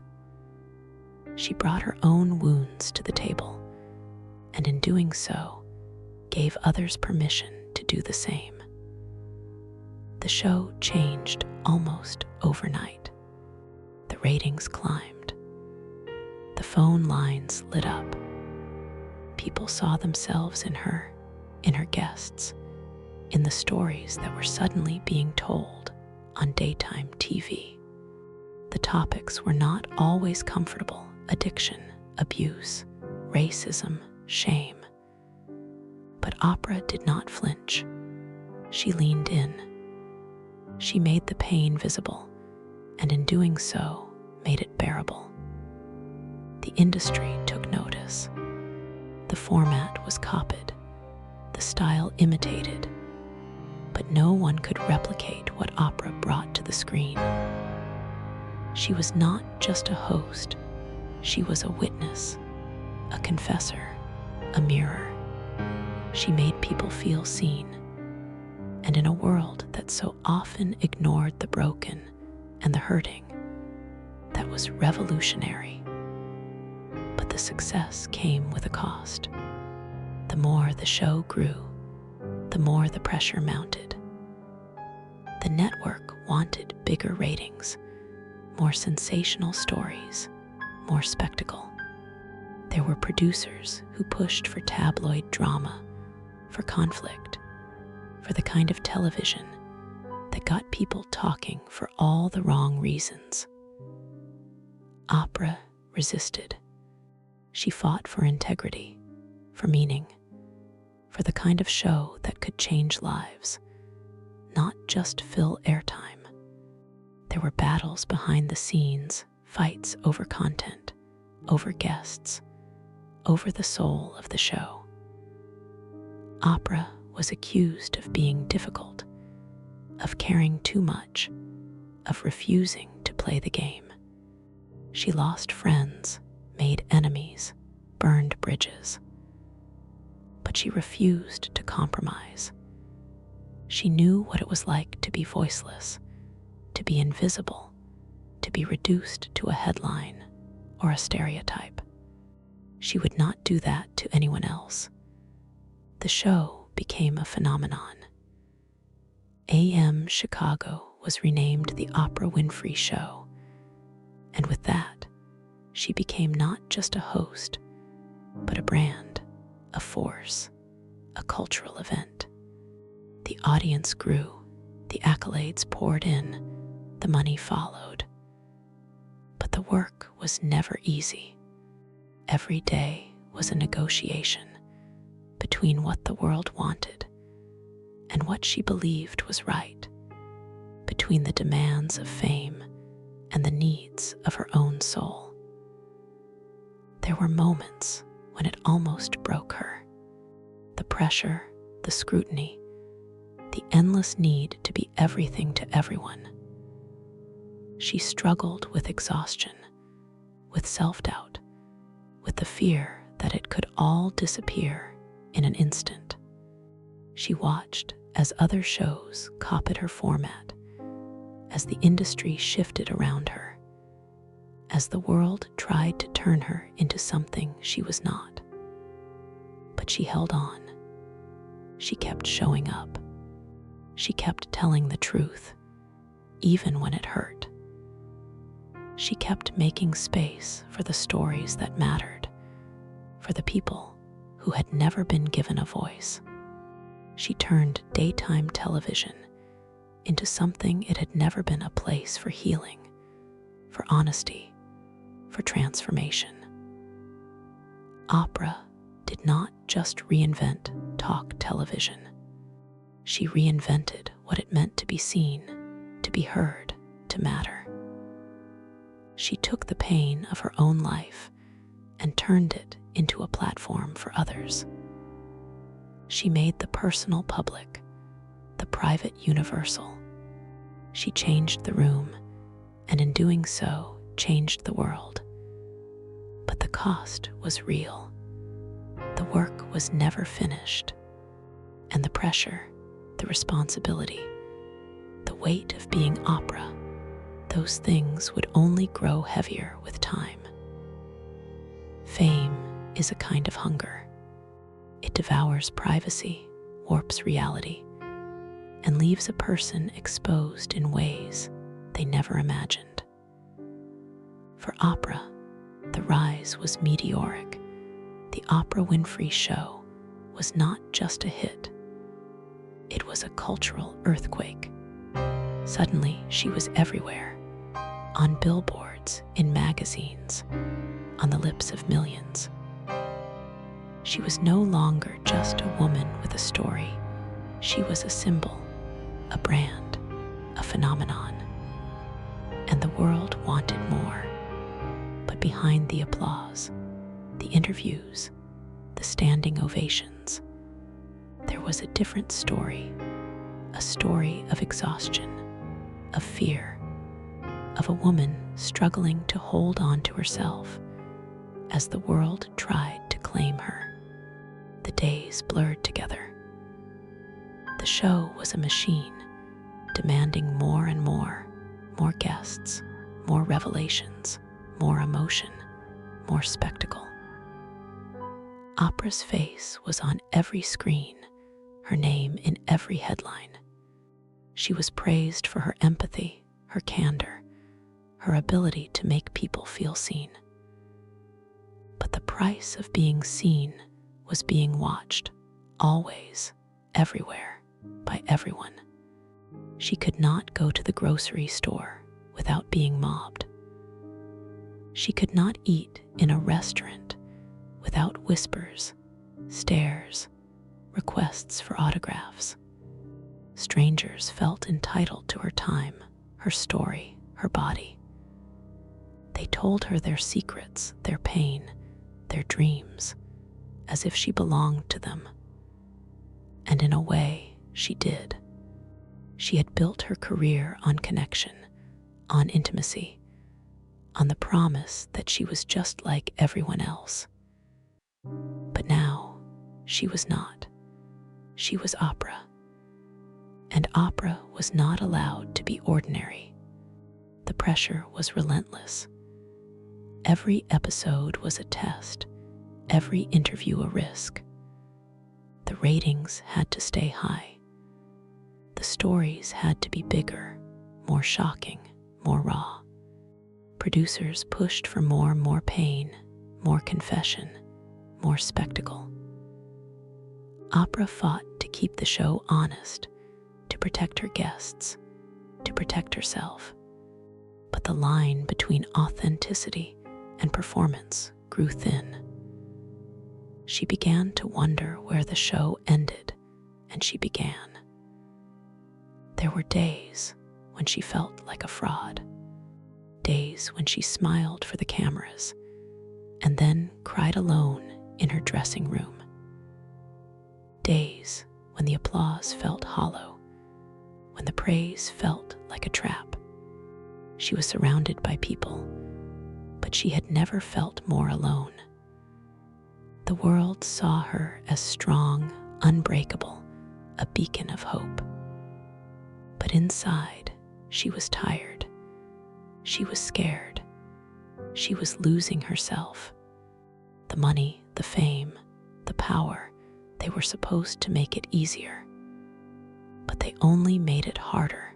She brought her own wounds to the table, and in doing so, gave others permission to do the same. The show changed almost overnight. The ratings climbed. The phone lines lit up. People saw themselves in her guests, in the stories that were suddenly being told on daytime TV. The topics were not always comfortable: addiction, abuse, racism, shame. But Oprah did not flinch. She leaned in. She made the pain visible, and in doing so, made it bearable. The industry took notice. The format was copied, the style imitated, but no one could replicate what Oprah brought to the screen. She was not just a host, she was a witness, a confessor, a mirror. She made people feel seen, and in a world that so often ignored the broken and the hurting, that was revolutionary. But the success came with a cost. The more the show grew, the more the pressure mounted. The network wanted bigger ratings, more sensational stories, more spectacle. There were producers who pushed for tabloid drama, for conflict, for the kind of television that got people talking for all the wrong reasons. Oprah resisted. She fought for integrity, for meaning, for the kind of show that could change lives, not just fill airtime. There were battles behind the scenes, fights over content, over guests, over the soul of the show. Oprah was accused of being difficult, of caring too much, of refusing to play the game. She lost friends, made enemies, burned bridges. But she refused to compromise. She knew what it was like to be voiceless, to be invisible, to be reduced to a headline or a stereotype. She would not do that to anyone else. The show became a phenomenon. AM Chicago was renamed the Oprah Winfrey Show, and with that, she became not just a host, but a brand, a force, a cultural event. The audience grew, the accolades poured in, the money followed. But the work was never easy. Every day was a negotiation between what the world wanted and what she believed was right, between the demands of fame and the needs of her own soul. There were moments when it almost broke her. The pressure, the scrutiny, the endless need to be everything to everyone. She struggled with exhaustion, with self-doubt, with the fear that it could all disappear in an instant. She watched as other shows copied her format, as the industry shifted around her, as the world tried to turn her into something she was not. But she held on. She kept showing up. She kept telling the truth, even when it hurt. She kept making space for the stories that mattered, for the people who had never been given a voice. She turned daytime television into something it had never been: a place for healing, for honesty, for transformation. Oprah did not just reinvent talk television. She reinvented what it meant to be seen, to be heard, to matter. She took the pain of her own life and turned it into a platform for others. She made the personal public, the private universal. She changed the room, and in doing so, changed the world. But the cost was real. The work was never finished, and the pressure, the responsibility, the weight of being Oprah, those things would only grow heavier with time. Fame is a kind of hunger. It devours privacy, warps reality, and leaves a person exposed in ways they never imagined. For Oprah, the rise was The Oprah Winfrey Show was not just a hit. It was a cultural earthquake. Suddenly, she was everywhere, on billboards, in magazines, on the lips of millions. She was no longer just a woman with a story. She was a symbol, a brand, a phenomenon. And the world wanted more. But behind the applause, the interviews, the standing ovations, there was a different story, a story of exhaustion, of fear, of a woman struggling to hold on to herself as the world tried to claim her. The days blurred together. The show was a machine, demanding more and more guests, more revelations, more emotion, more spectacle. Oprah's face was on every screen, her name in every headline. She was praised for her empathy, her candor, her ability to make people feel seen. But the price of being seen was being watched, always, everywhere, by everyone. She could not go to the grocery store without being mobbed. She could not eat in a restaurant without whispers, stares, requests for autographs. Strangers felt entitled to her time, her story, her body. They told her their secrets, their pain, their dreams, as if she belonged to them. And in a way, she did. She had built her career on connection, on intimacy, on the promise that she was just like everyone else. But now, she was not. She was Oprah. And Oprah was not allowed to be ordinary. The pressure was relentless. Every episode was a test, every interview a risk. The ratings had to stay high. The stories had to be bigger, more shocking, more raw. Producers pushed for more pain, more confession, more spectacle. Oprah fought to keep the show honest, to protect her guests, to protect herself. But the line between authenticity and performance grew thin. She began to wonder where the show ended, and she began. There were days when she felt like a fraud, days when she smiled for the cameras, and then cried alone in her dressing room. Days when the applause felt hollow, when the praise felt like a trap. She was surrounded by people, but she had never felt more alone. The world saw her as strong, unbreakable, a beacon of hope. But inside, she was tired. She was scared. She was losing herself. The money, the fame, the power, they were supposed to make it easier. But they only made it harder.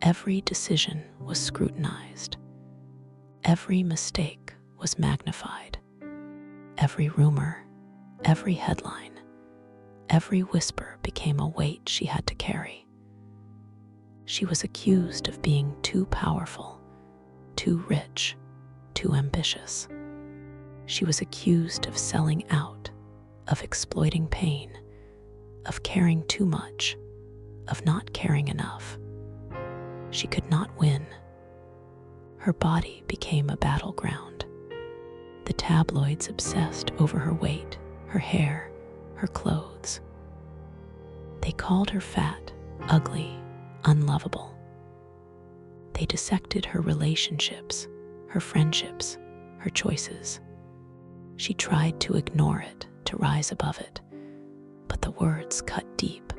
Every decision was scrutinized. Every mistake was magnified. Every rumor, every headline, every whisper became a weight she had to carry. She was accused of being too powerful, too rich, too ambitious. She was accused of selling out, of exploiting pain, of caring too much, of not caring enough. She could not win. Her body became a battleground. The tabloids obsessed over her weight, her hair, her clothes. They called her fat, ugly, unlovable. They dissected her relationships, her friendships, her choices. She tried to ignore it, to rise above it, but the words cut deep.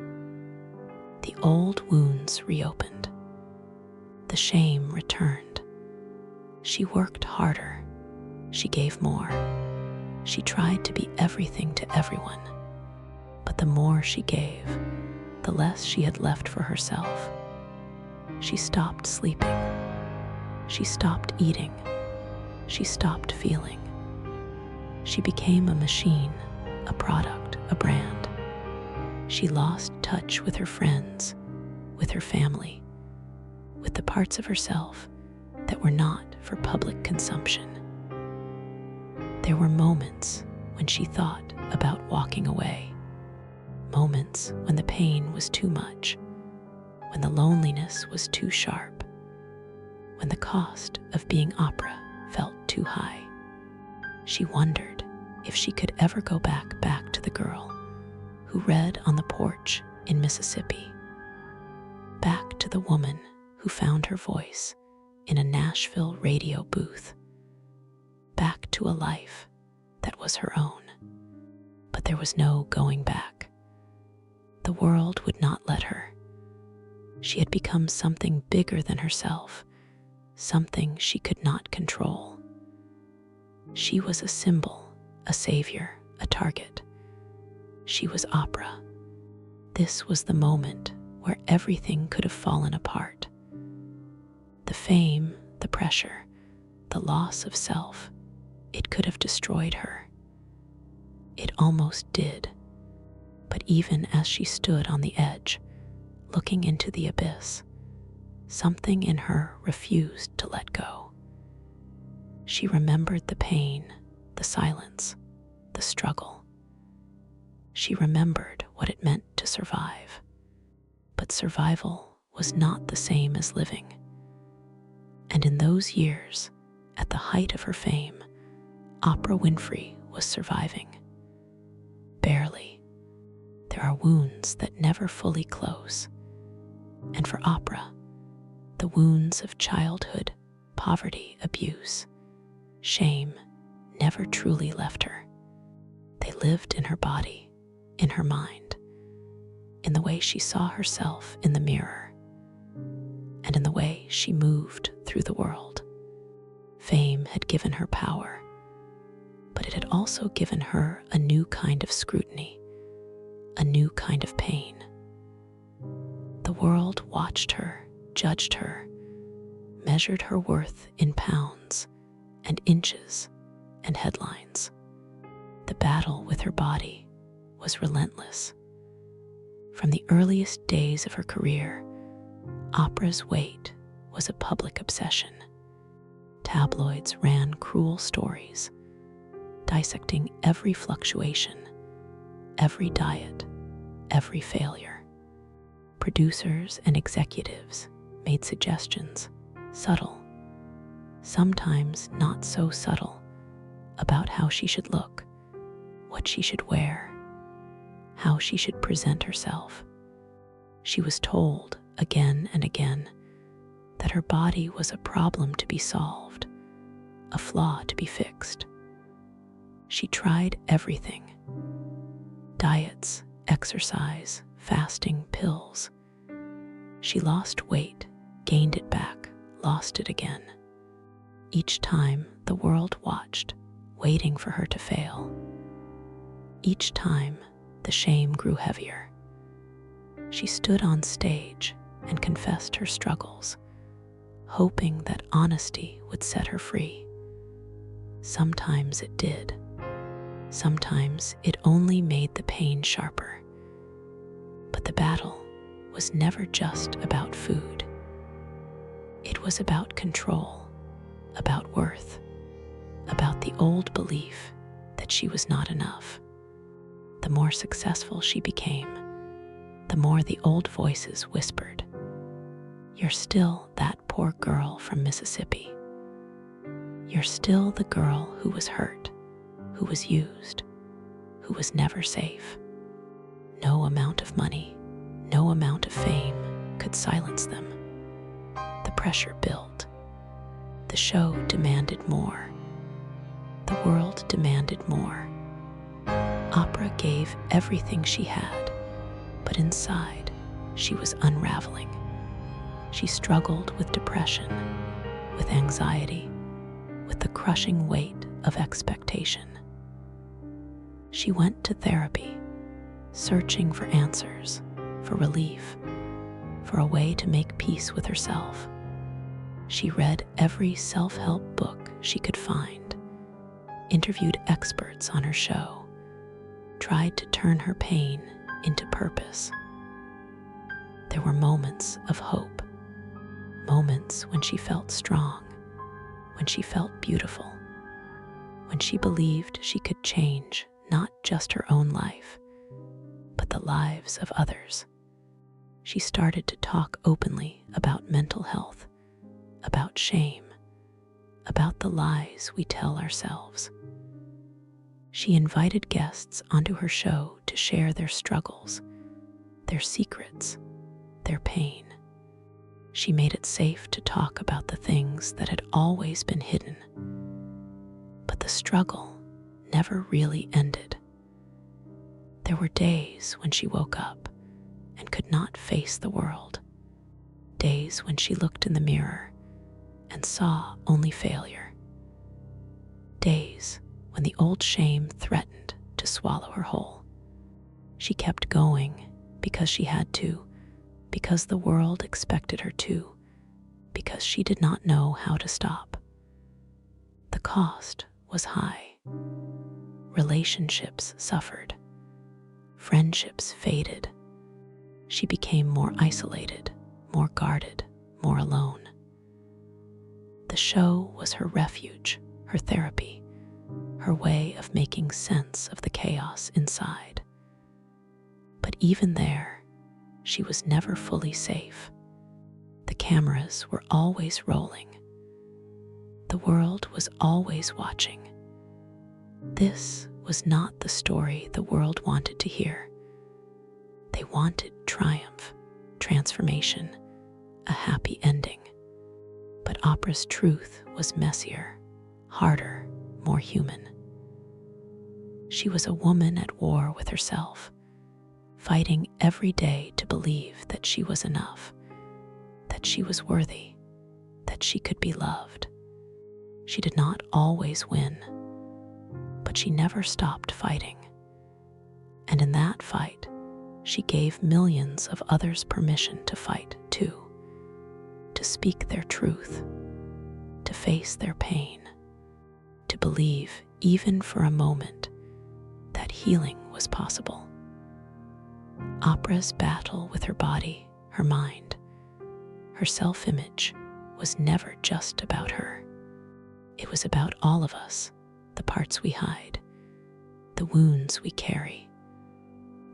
The old wounds reopened. The shame returned. She worked harder. She gave more. She tried to be everything to everyone. But the more she gave, the less she had left for herself. She stopped sleeping. She stopped eating. She stopped feeling. She became a machine, a product, a brand. She lost touch with her friends, with her family, with the parts of herself that were not for public consumption. There were moments when she thought about walking away, moments when the pain was too much, when the loneliness was too sharp, when the cost of being Oprah felt too high. She wondered if she could ever go back to the girl who read on the porch in Mississippi, back to the woman who found her voice in a Nashville radio booth, back to a life that was her own. But there was no going back. The world would not let her. She had become something bigger than herself, something she could not control. She was a symbol, a savior, a target. She was Oprah. This was the moment where everything could have fallen apart. The fame, the pressure, the loss of self, it could have destroyed her. It almost did. But even as she stood on the edge, looking into the abyss, something in her refused to let go. She remembered the pain, the silence, the struggle. She remembered what it meant to survive. But survival was not the same as living. And in those years, at the height of her fame, Oprah Winfrey was surviving. Barely. There are wounds that never fully close. And for Oprah, the wounds of childhood, poverty, abuse, shame never truly left her. They lived in her body, in her mind, in the way she saw herself in the mirror, and in the way she moved through the world. Fame had given her power, but it had also given her a new kind of scrutiny, a new kind of pain. The world watched her, judged her, measured her worth in pounds and inches and headlines. The battle with her body was relentless. From the earliest days of her career, Oprah's weight was a public obsession. Tabloids ran cruel stories, dissecting every fluctuation, every diet, every failure. Producers and executives made suggestions, subtle, sometimes not so subtle, about how she should look, what she should wear, how she should present herself. She was told again and again that her body was a problem to be solved, a flaw to be fixed. She tried everything: diets, exercise, fasting, pills. She lost weight, gained it back, lost it again. Each time the world watched, waiting for her to fail. Each time the shame grew heavier. She stood on stage and confessed her struggles, hoping that honesty would set her free. Sometimes it did. Sometimes it only made the pain sharper. But the battle was never just about food. It was about control, about worth, about the old belief that she was not enough. The more successful she became, the more the old voices whispered, "You're still that poor girl from Mississippi. You're still the girl who was hurt, who was used, who was never safe." No amount of money, no amount of fame could silence them. The pressure built. The show demanded more. The world demanded more. Oprah gave everything she had, but inside, she was unraveling. She struggled with depression, with anxiety, with the crushing weight of expectation. She went to therapy, searching for answers, for relief, for a way to make peace with herself. She read every self-help book she could find, interviewed experts on her show, tried to turn her pain into purpose. There were moments of hope, moments when she felt strong, when she felt beautiful, when she believed she could change not just her own life, but the lives of others. She started to talk openly about mental health, about shame, about the lies we tell ourselves. She invited guests onto her show to share their struggles, their secrets, their pain. She made it safe to talk about the things that had always been hidden. But the struggle never really ended. There were days when she woke up and could not face the world, days when she looked in the mirror and saw only failure, days when the old shame threatened to swallow her whole. She kept going because she had to, because the world expected her to, because she did not know how to stop. The cost was high. Relationships suffered. Friendships faded. She became more isolated, more guarded, more alone. The show was her refuge, her therapy, her way of making sense of the chaos inside. But even there, she was never fully safe. The cameras were always rolling. The world was always watching. This was not the story the world wanted to hear. They wanted triumph, transformation, a happy ending. But Oprah's truth was messier, harder, more human. She was a woman at war with herself, fighting every day to believe that she was enough, that she was worthy, that she could be loved. She did not always win, but she never stopped fighting. And in that fight, she gave millions of others permission to fight too, to speak their truth, to face their pain, to believe, even for a moment, that healing was possible. Oprah's battle with her body, her mind, her self-image was never just about her. It was about all of us, the parts we hide, the wounds we carry,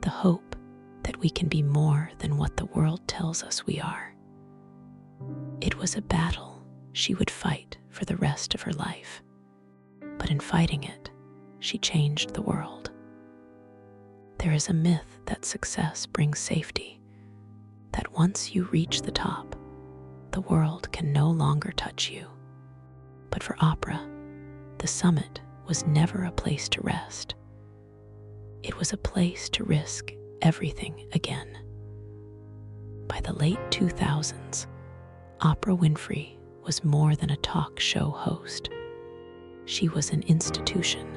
the hope that we can be more than what the world tells us we are. It was a battle she would fight for the rest of her life, but in fighting it, she changed the world. There is a myth that success brings safety, that once you reach the top, the world can no longer touch you. But for Oprah, the summit was never a place to rest. It was a place to risk everything again. By the late 2000s, Oprah Winfrey was more than a talk show host. She was an institution,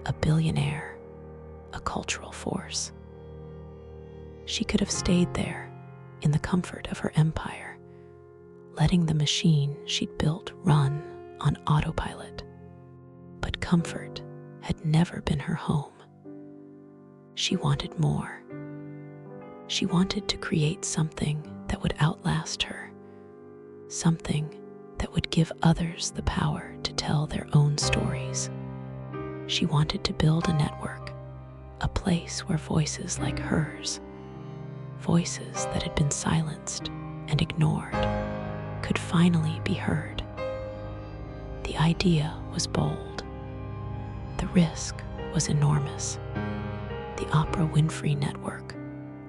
a billionaire, a cultural force. She could have stayed there in the comfort of her empire, letting the machine she'd built run on autopilot. But comfort had never been her home. She wanted more. She wanted to create something that would outlast her, something that would give others the power to tell their own stories. She wanted to build a network, a place where voices like hers, voices that had been silenced and ignored, could finally be heard. The idea was bold. The risk was enormous. The Oprah Winfrey Network,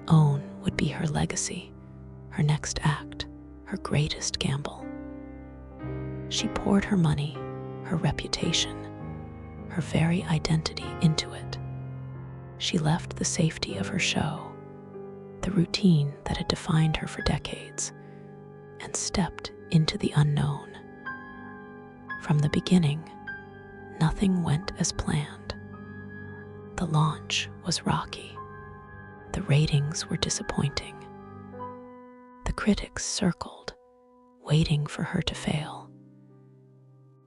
OWN, would be her legacy, her next act, her greatest gamble. She poured her money, her reputation, her very identity into it. She left the safety of her show, the routine that had defined her for decades, and stepped into the unknown. From the beginning, nothing went as planned. The launch was rocky. The ratings were disappointing. The critics circled, waiting for her to fail.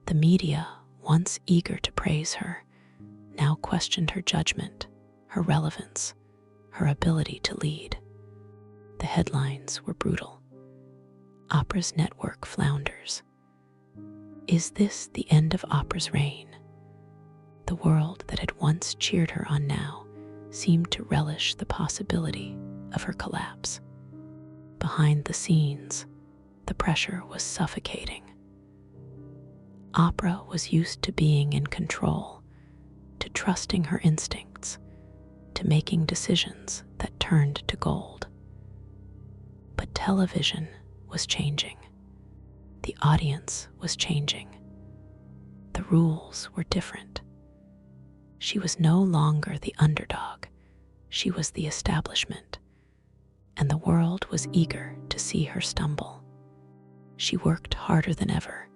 The media, once eager to praise her, now questioned her judgment, her relevance, her ability to lead. The headlines were brutal. Oprah's network flounders. Is this the end of Oprah's reign? The world that had once cheered her on now seemed to relish the possibility of her collapse. Behind the scenes, the pressure was suffocating. Oprah was used to being in control, to trusting her instincts, to making decisions that turned to gold. But television was changing. The audience was changing. The rules were different. She was no longer the underdog. She was the establishment, and the world was eager to see her stumble. She worked harder than ever,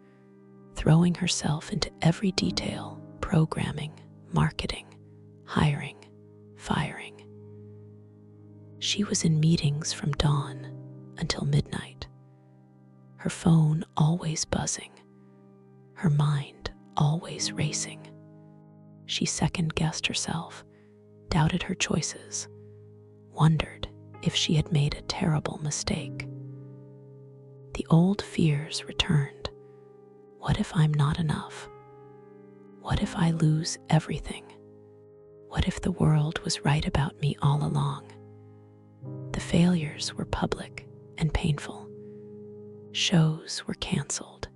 throwing herself into every detail: programming, marketing, hiring, firing. She was in meetings from dawn until midnight, her phone always buzzing, her mind always racing. She second-guessed herself, doubted her choices, wondered if she had made a terrible mistake. The old fears returned. What if I'm not enough? What if I lose everything? What if the world was right about me all along? The failures were public and painful. Shows were canceled.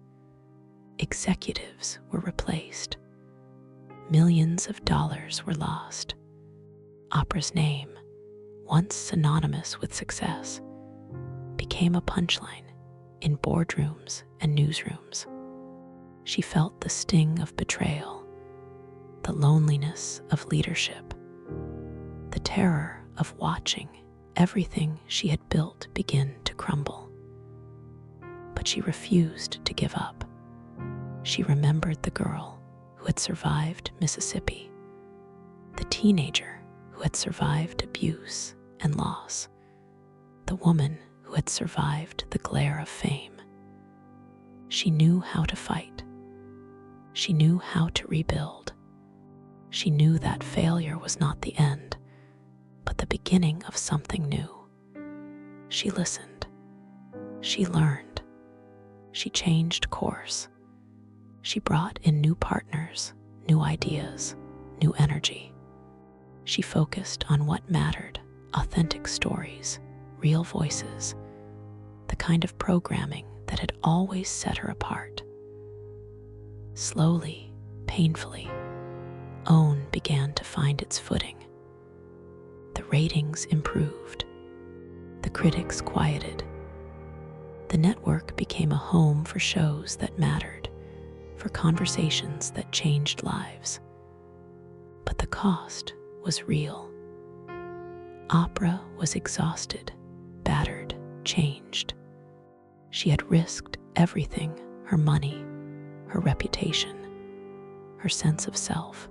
Executives were replaced. Millions of dollars were lost. Oprah's name, once synonymous with success, became a punchline in boardrooms and newsrooms. She felt the sting of betrayal, the loneliness of leadership, the terror of watching everything she had built begin to crumble. But she refused to give up. She remembered the girl who had survived Mississippi, the teenager who had survived abuse and loss, the woman who had survived the glare of fame. She knew how to fight. She knew how to rebuild. She knew that failure was not the end, but the beginning of something new. She listened. She learned. She changed course. She brought in new partners, new ideas, new energy. She focused on what mattered: authentic stories, real voices, the kind of programming that had always set her apart. Slowly, painfully, OWN began to find its footing. The ratings improved. The critics quieted. The network became a home for shows that mattered, for conversations that changed lives. But the cost was real. Oprah was exhausted, battered, changed. She had risked everything: her money, her reputation, her sense of self.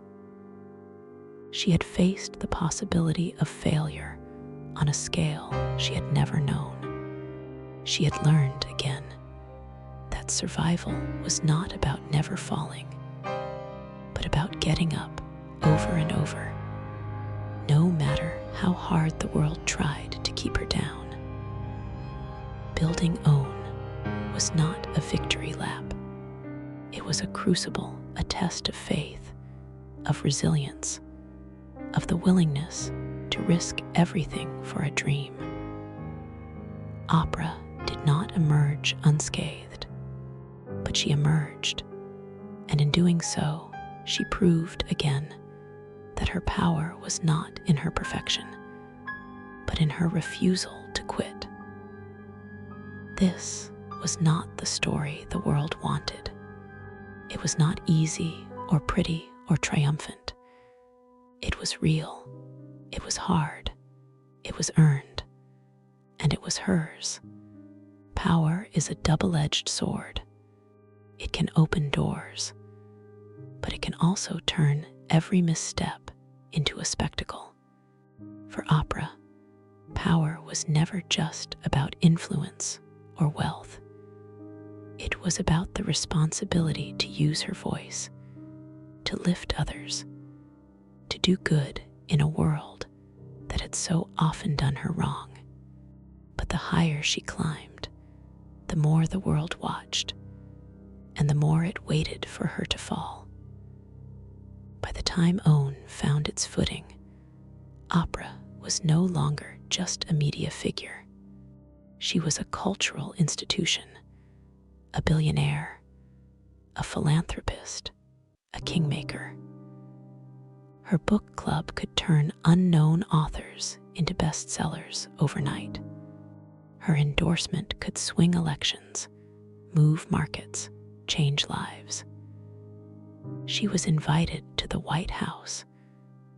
She had faced the possibility of failure on a scale she had never known. She had learned again that survival was not about never falling, but about getting up over and over, no matter how hard the world tried to keep her down. Building OWN was not a victory lap. It was a crucible, a test of faith, of resilience, of the willingness to risk everything for a dream. Oprah did not emerge unscathed, but she emerged, and in doing so, she proved again that her power was not in her perfection, but in her refusal to quit. This was not the story the world wanted. It was not easy or pretty or triumphant. It was real. It was hard. It was earned. And it was hers. Power is a double-edged sword. It can open doors, but it can also turn every misstep into a spectacle. For Oprah, power was never just about influence or wealth. It was about the responsibility to use her voice, to lift others, to do good in a world that had had so often done her wrong. But the higher she climbed, the more the world watched, and the more it waited for her to fall. By the time OWN found its footing, Oprah was no longer just a media figure. She was a cultural institution, a billionaire, a philanthropist, a kingmaker. Her book club could turn unknown authors into bestsellers overnight. Her endorsement could swing elections, move markets, change lives. She was invited to the White House,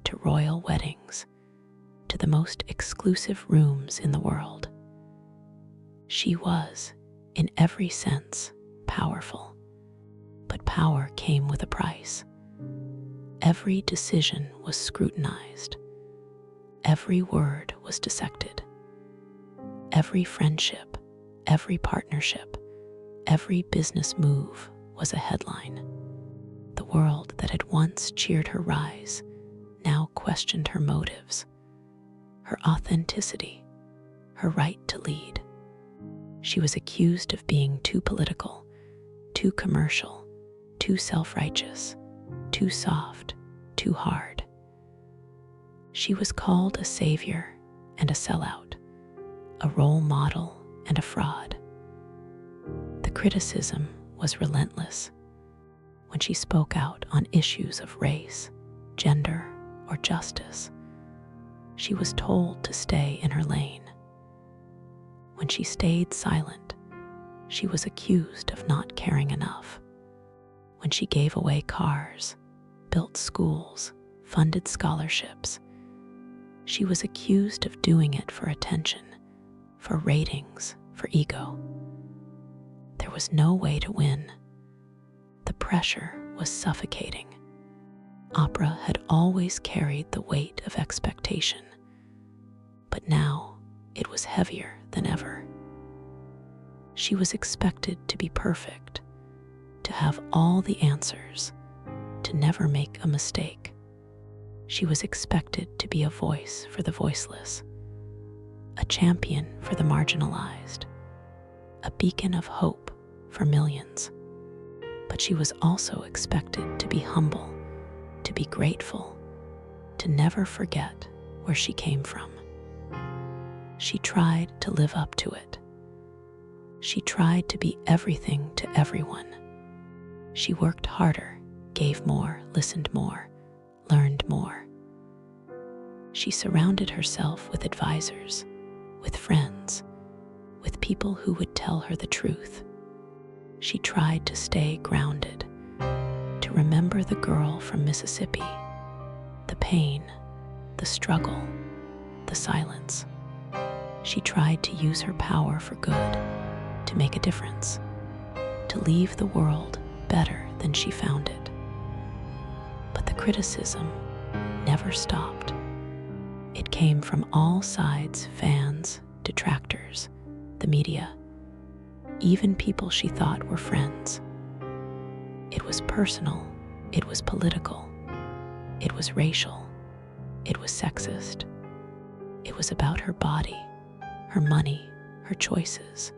to royal weddings, to the most exclusive rooms in the world. She was, in every sense, powerful. But power came with a price. Every decision was scrutinized. Every word was dissected. Every friendship, every partnership, every business move was a headline. The world that had once cheered her rise now questioned her motives, her authenticity, her right to lead. She was accused of being too political, too commercial, too self-righteous, too soft, too hard. She was called a savior and a sellout, a role model and a fraud. The criticism was relentless. When she spoke out on issues of race, gender, or justice, she was told to stay in her lane. When she stayed silent, she was accused of not caring enough. When she gave away cars, built schools, funded scholarships, she was accused of doing it for attention, for ratings, for ego. There was no way to win. The pressure was suffocating. Oprah had always carried the weight of expectation, but now it was heavier than ever. She was expected to be perfect, to have all the answers, to never make a mistake. She was expected to be a voice for the voiceless, a champion for the marginalized, a beacon of hope for millions. But she was also expected to be humble, to be grateful, to never forget where she came from. She tried to live up to it. She tried to be everything to everyone. She worked harder, gave more, listened more, learned more. She surrounded herself with advisors, with friends, with people who would tell her the truth. She tried to stay grounded, to remember the girl from Mississippi, the pain, the struggle, the silence. She tried to use her power for good, to make a difference, to leave the world better than she found it. But the criticism never stopped. It came from all sides: fans, detractors, the media, even people she thought were friends. It was personal, it was political, it was racial, it was sexist. It was about her body, her money, her choices,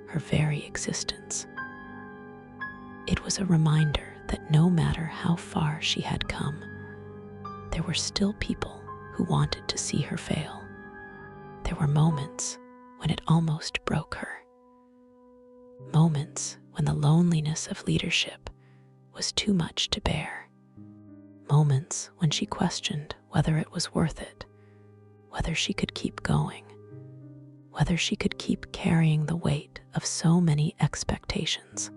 her very existence. It was a reminder that no matter how far she had come, there were still people who wanted to see her fail. There were moments when it almost broke her. Moments when the loneliness of leadership was too much to bear. Moments when she questioned whether it was worth it, whether she could keep going, whether she could keep carrying the weight of so many expectations.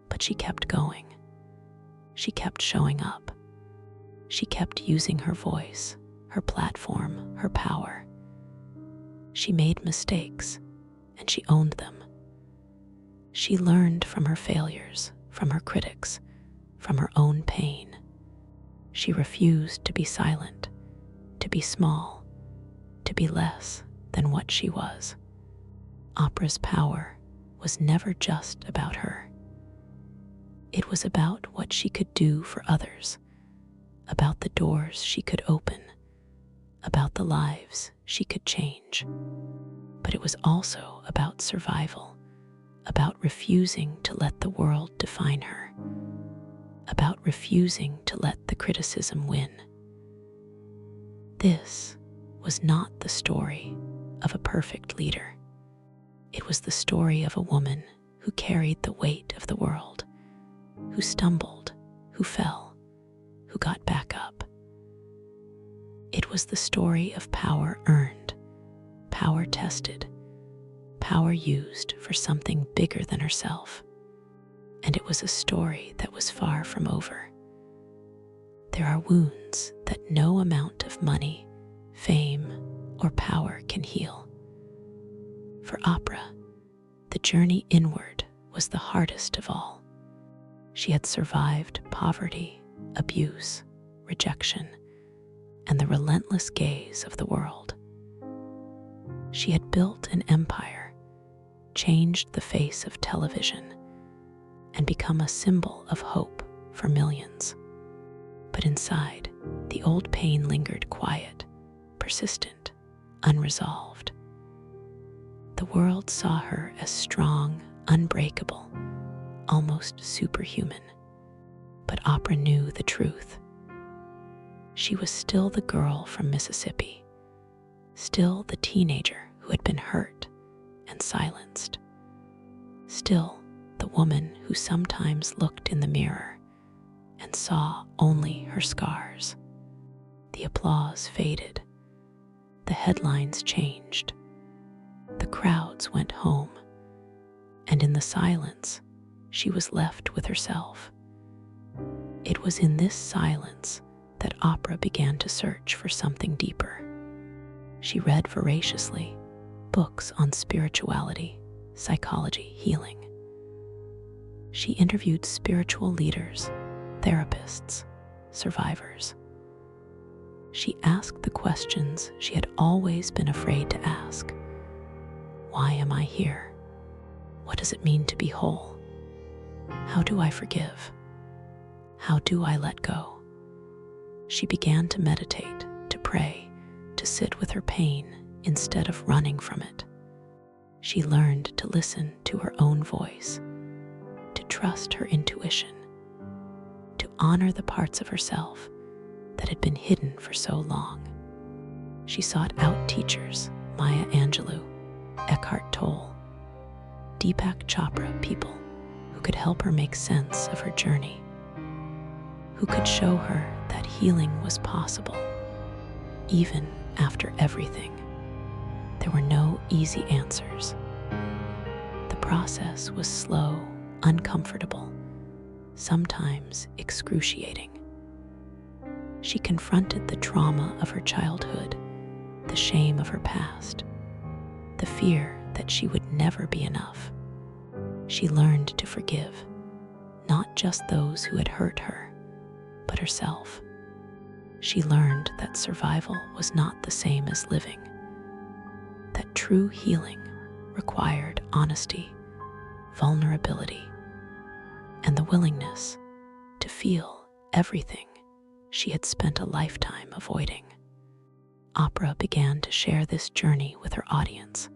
But she kept going. She kept showing up. She kept using her voice, her platform, her power. She made mistakes, and she owned them. She learned from her failures, from her critics, from her own pain. She refused to be silent, to be small, to be less than what she was. Oprah's power was never just about her. It was about what she could do for others, about the doors she could open, about the lives she could change. But it was also about survival, about refusing to let the world define her, about refusing to let the criticism win. This was not the story of a perfect leader. It was the story of a woman who carried the weight of the world, who stumbled, who fell, who got back up. It was the story of power earned, power tested, power used for something bigger than herself. And it was a story that was far from over. There are wounds that no amount of money, fame, or power can heal. For Oprah, the journey inward was the hardest of all. She had survived poverty, abuse, rejection, and the relentless gaze of the world. She had built an empire, changed the face of television, and become a symbol of hope for millions. But inside, the old pain lingered quiet, persistent, unresolved. The world saw her as strong, unbreakable, almost superhuman. But Oprah knew the truth. She was still the girl from Mississippi, still the teenager who had been hurt and silenced, still the woman who sometimes looked in the mirror and saw only her scars. The applause faded. The headlines changed. The crowds went home. And in the silence, she was left with herself. It was in this silence that Oprah began to search for something deeper. She read voraciously books on spirituality, psychology, healing. She interviewed spiritual leaders, therapists, survivors. She asked the questions she had always been afraid to ask. Why am I here? What does it mean to be whole? How do I forgive? How do I let go? She began to meditate, to pray, to sit with her pain instead of running from it. She learned to listen to her own voice, to trust her intuition, to honor the parts of herself that had been hidden for so long. She sought out teachers, Maya Angelou, Eckhart Tolle, Deepak Chopra, people who could help her make sense of her journey, who could show her that healing was possible, even after everything. There were no easy answers. The process was slow, uncomfortable, sometimes excruciating. She confronted the trauma of her childhood, the shame of her past, the fear that she would never be enough. She learned to forgive, not just those who had hurt her, but herself. She learned that survival was not the same as living, that true healing required honesty, vulnerability, and the willingness to feel everything she had spent a lifetime avoiding. Oprah began to share this journey with her audience.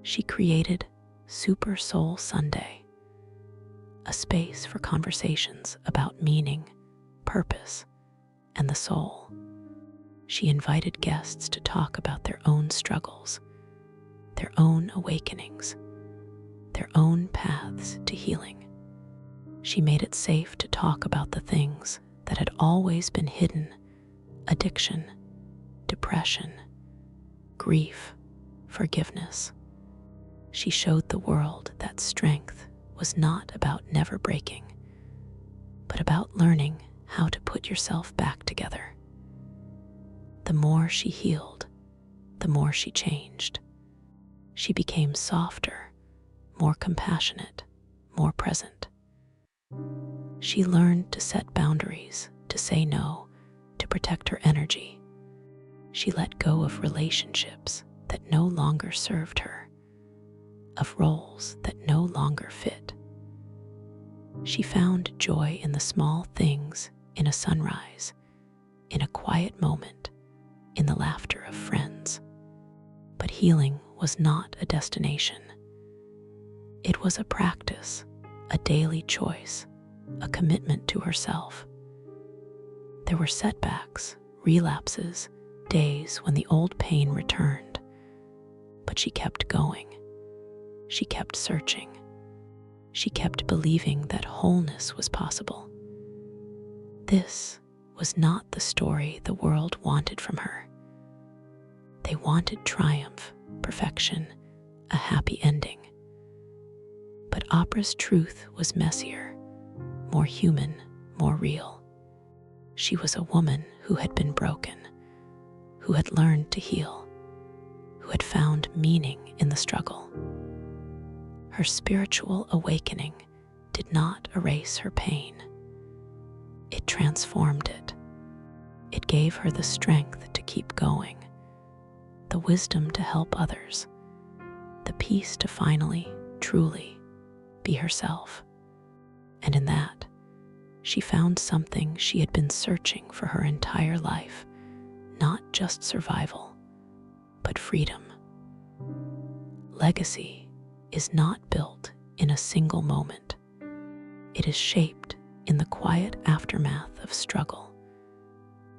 She created Super Soul Sunday, a space for conversations about meaning, purpose, and the soul. She invited guests to talk about their own struggles, their own awakenings, their own paths to healing. She made it safe to talk about the things that had always been hidden: addiction, depression, grief, forgiveness. She showed the world that strength was not about never breaking, but about learning how to put yourself back together. The more she healed, the more she changed. She became softer, more compassionate, more present. She learned to set boundaries, to say no, to protect her energy. She let go of relationships that no longer served her, of roles that no longer fit. She found joy in the small things, in a sunrise, in a quiet moment, in the laughter of friends. But healing was not a destination. It was a practice, a daily choice, a commitment to herself. There were setbacks, relapses, days when the old pain returned. But she kept going. She kept searching. She kept believing that wholeness was possible. This was not the story the world wanted from her. They wanted triumph, perfection, a happy ending. But Oprah's truth was messier, more human, more real. She was a woman who had been broken, who had learned to heal, who had found meaning in the struggle. Her spiritual awakening did not erase her pain. It transformed it. It gave her the strength to keep going, the wisdom to help others, the peace to finally, truly be herself. And in that, she found something she had been searching for her entire life, not just survival, but freedom. Legacy is not built in a single moment. It is shaped in the quiet aftermath of struggle,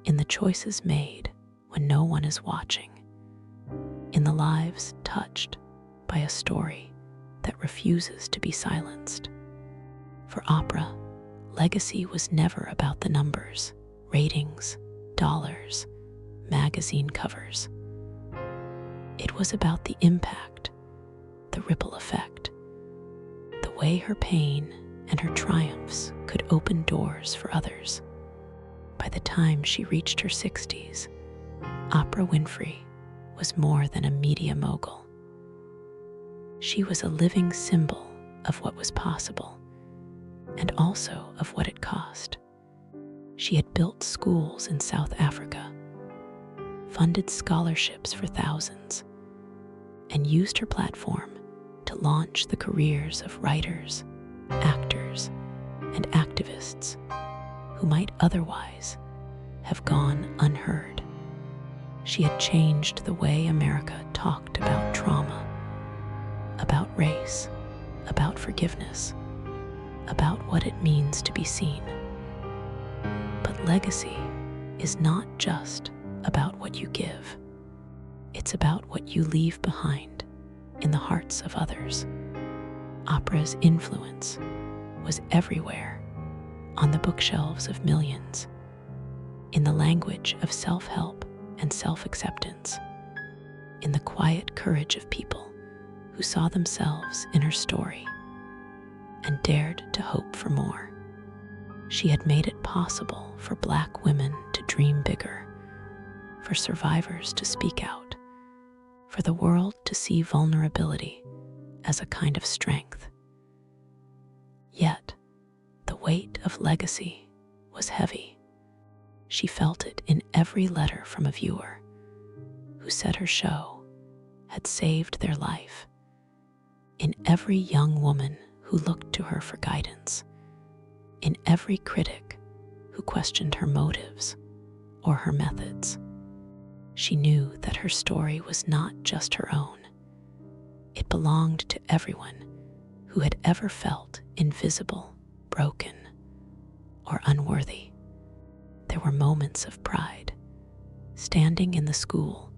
in the choices made when no one is watching, in the lives touched by a story that refuses to be silenced. For Oprah, legacy was never about the numbers, ratings, dollars, magazine covers. It was about the impact, the ripple effect, the way her pain and her triumphs could open doors for others. By the time she reached her 60s, Oprah Winfrey was more than a media mogul. She was a living symbol of what was possible, and also of what it cost. She had built schools in South Africa, funded scholarships for thousands, and used her platform to launch the careers of writers, actors, and activists who might otherwise have gone unheard. She had changed the way America talked about trauma, about race, about forgiveness, about what it means to be seen. But legacy is not just about what you give. It's about what you leave behind in the hearts of others. Oprah's influence was everywhere, on the bookshelves of millions, in the language of self-help and self-acceptance, in the quiet courage of people who saw themselves in her story and dared to hope for more. She had made it possible for Black women to dream bigger, for survivors to speak out, for the world to see vulnerability as a kind of strength. Yet, the weight of legacy was heavy. She felt it in every letter from a viewer who said her show had saved their life, in every young woman who looked to her for guidance, in every critic who questioned her motives or her methods. She knew that her story was not just her own. It belonged to everyone who had ever felt invisible, broken, or unworthy. There were moments of pride, standing in the school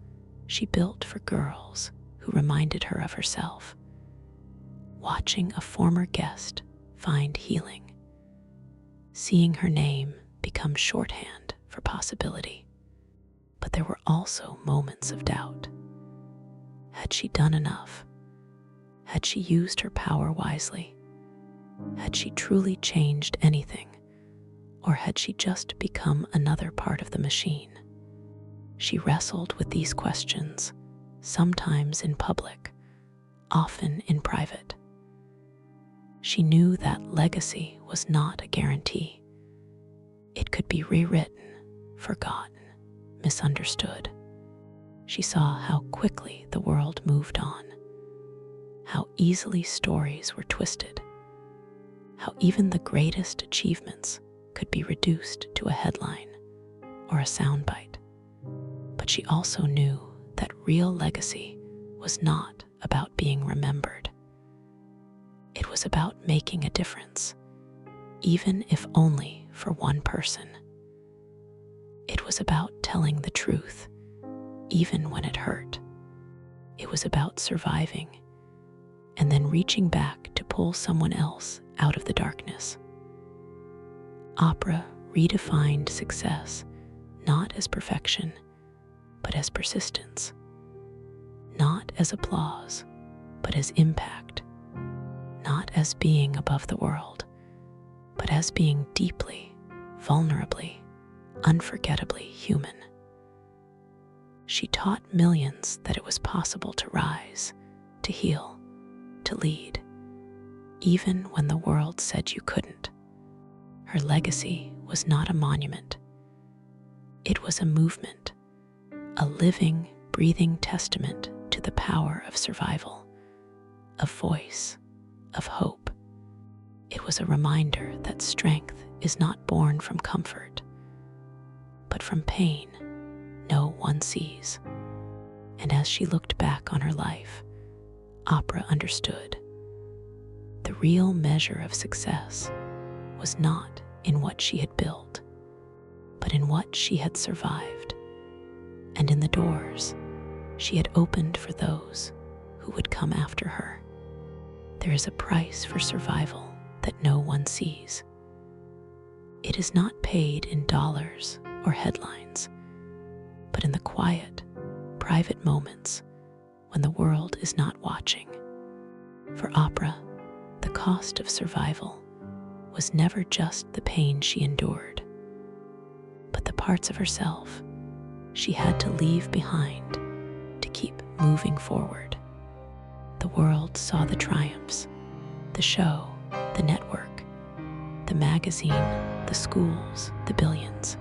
she built for girls who reminded her of herself, watching a former guest find healing, seeing her name become shorthand for possibility. But there were also moments of doubt. Had she done enough? Had she used her power wisely? Had she truly changed anything? Or had she just become another part of the machine? She wrestled with these questions, sometimes in public, often in private. She knew that legacy was not a guarantee. It could be rewritten, forgotten, misunderstood. She saw how quickly the world moved on, how easily stories were twisted, how even the greatest achievements could be reduced to a headline or a soundbite. But But she also knew that real legacy was not about being remembered. It was about making a difference, even if only for one person. It was about telling the truth, even when it hurt. It was about surviving and then reaching back to pull someone else out of the darkness. Oprah redefined success not as perfection, but as persistence. Not as applause, but as impact. Not as being above the world, but as being deeply, vulnerably, unforgettably human. She taught millions that it was possible to rise, to heal, to lead, even when the world said you couldn't. Her legacy was not a monument. It was a movement, a living, breathing testament to the power of survival, of voice, of hope. It was a reminder that strength is not born from comfort, but from pain no one sees. And as she looked back on her life, Oprah understood. The real measure of success was not in what she had built, but in what she had survived, and in the doors she had opened for those who would come after her. There is a price for survival that no one sees. It is not paid in dollars or headlines, but in the quiet, private moments when the world is not watching. For Oprah, the cost of survival was never just the pain she endured, but the parts of herself she had to leave behind to keep moving forward. The world saw the triumphs, the show, the network, the magazine, the schools, the billions.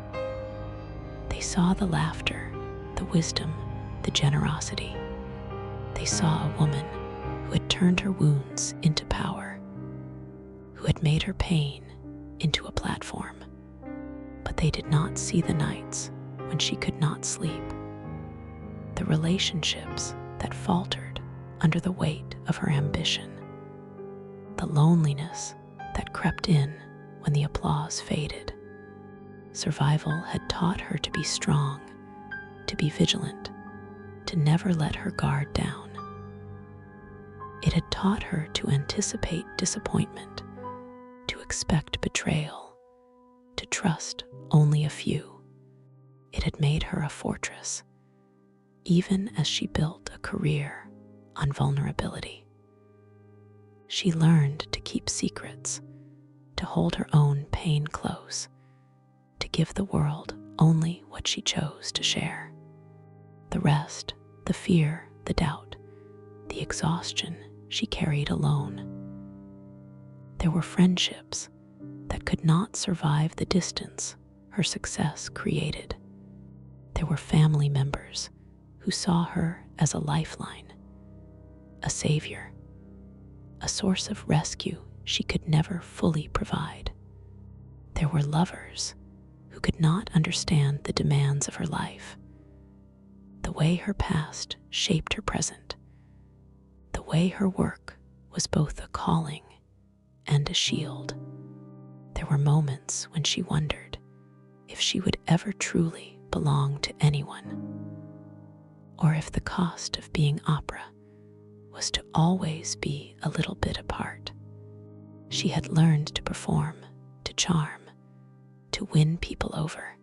They saw the laughter, the wisdom, the generosity. They saw a woman who had turned her wounds into power, who had made her pain into a platform. But they did not see the nights when she could not sleep, the relationships that faltered under the weight of her ambition, the loneliness that crept in when the applause faded. Survival had taught her to be strong, to be vigilant, to never let her guard down. It had taught her to anticipate disappointment, to expect betrayal, to trust only a few. It had made her a fortress, even as she built a career on vulnerability. She learned to keep secrets, to hold her own pain close, to give the world only what she chose to share. The rest, the fear, the doubt, the exhaustion, she carried alone. There were friendships that could not survive the distance her success created. There were family members who saw her as a lifeline, a savior, a source of rescue she could never fully provide. There were lovers who could not understand the demands of her life, the way her past shaped her present, the way her work was both a calling and a shield. There were moments when she wondered if she would ever truly belong to anyone, or if the cost of being Oprah was to always be a little bit apart. She had learned to perform, to charm, to win people over,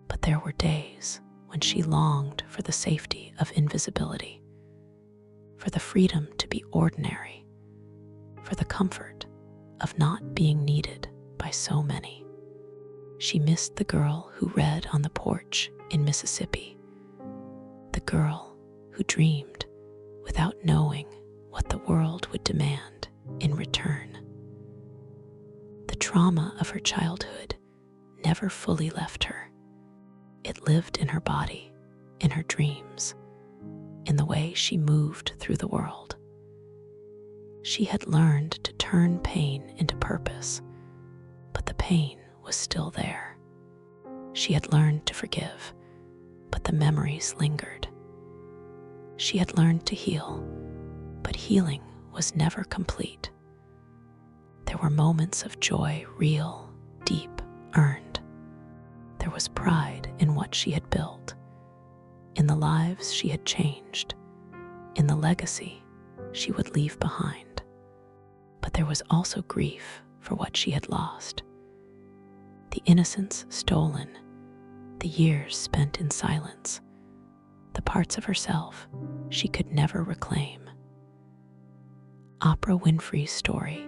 but there were days when she longed for the safety of invisibility, for the freedom to be ordinary, for the comfort of not being needed by so many. She missed the girl who read on the porch in Mississippi, the girl who dreamed without knowing what the world would demand in return. The trauma of her childhood never fully left her. It lived in her body, in her dreams, in the way she moved through the world. She had learned to turn pain into purpose, but the pain was still there. She had learned to forgive, but the memories lingered. She had learned to heal, but healing was never complete. There were moments of joy, real, deep, earned. There was pride in what she had built, in the lives she had changed, in the legacy she would leave behind. But there was also grief for what she had lost. The innocence stolen, the years spent in silence, the parts of herself she could never reclaim. Oprah Winfrey's story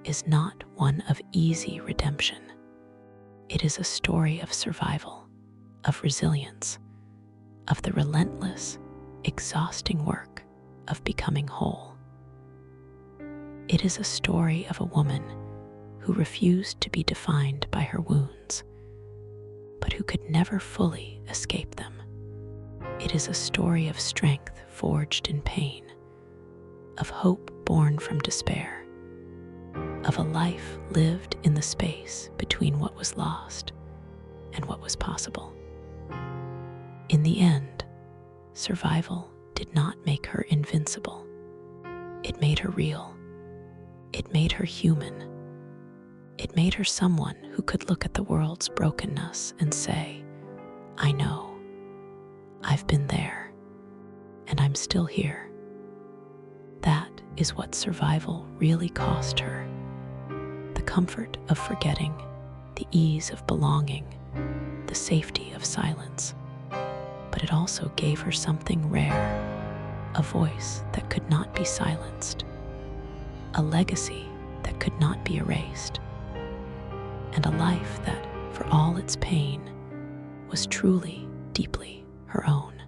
is not one of easy redemption. It is a story of survival, of resilience, of the relentless, exhausting work of becoming whole. It is a story of a woman who refused to be defined by her wounds, but who could never fully escape them. It is a story of strength forged in pain, of hope born from despair, of a life lived in the space between what was lost and what was possible. In the end, survival did not make her invincible. It made her real. It made her human. It made her someone who could look at the world's brokenness and say, I know, I've been there, and I'm still here. That is what survival really cost her. The comfort of forgetting, the ease of belonging, the safety of silence. But it also gave her something rare, a voice that could not be silenced, a legacy that could not be erased, and a life that, for all its pain, was truly, deeply her own.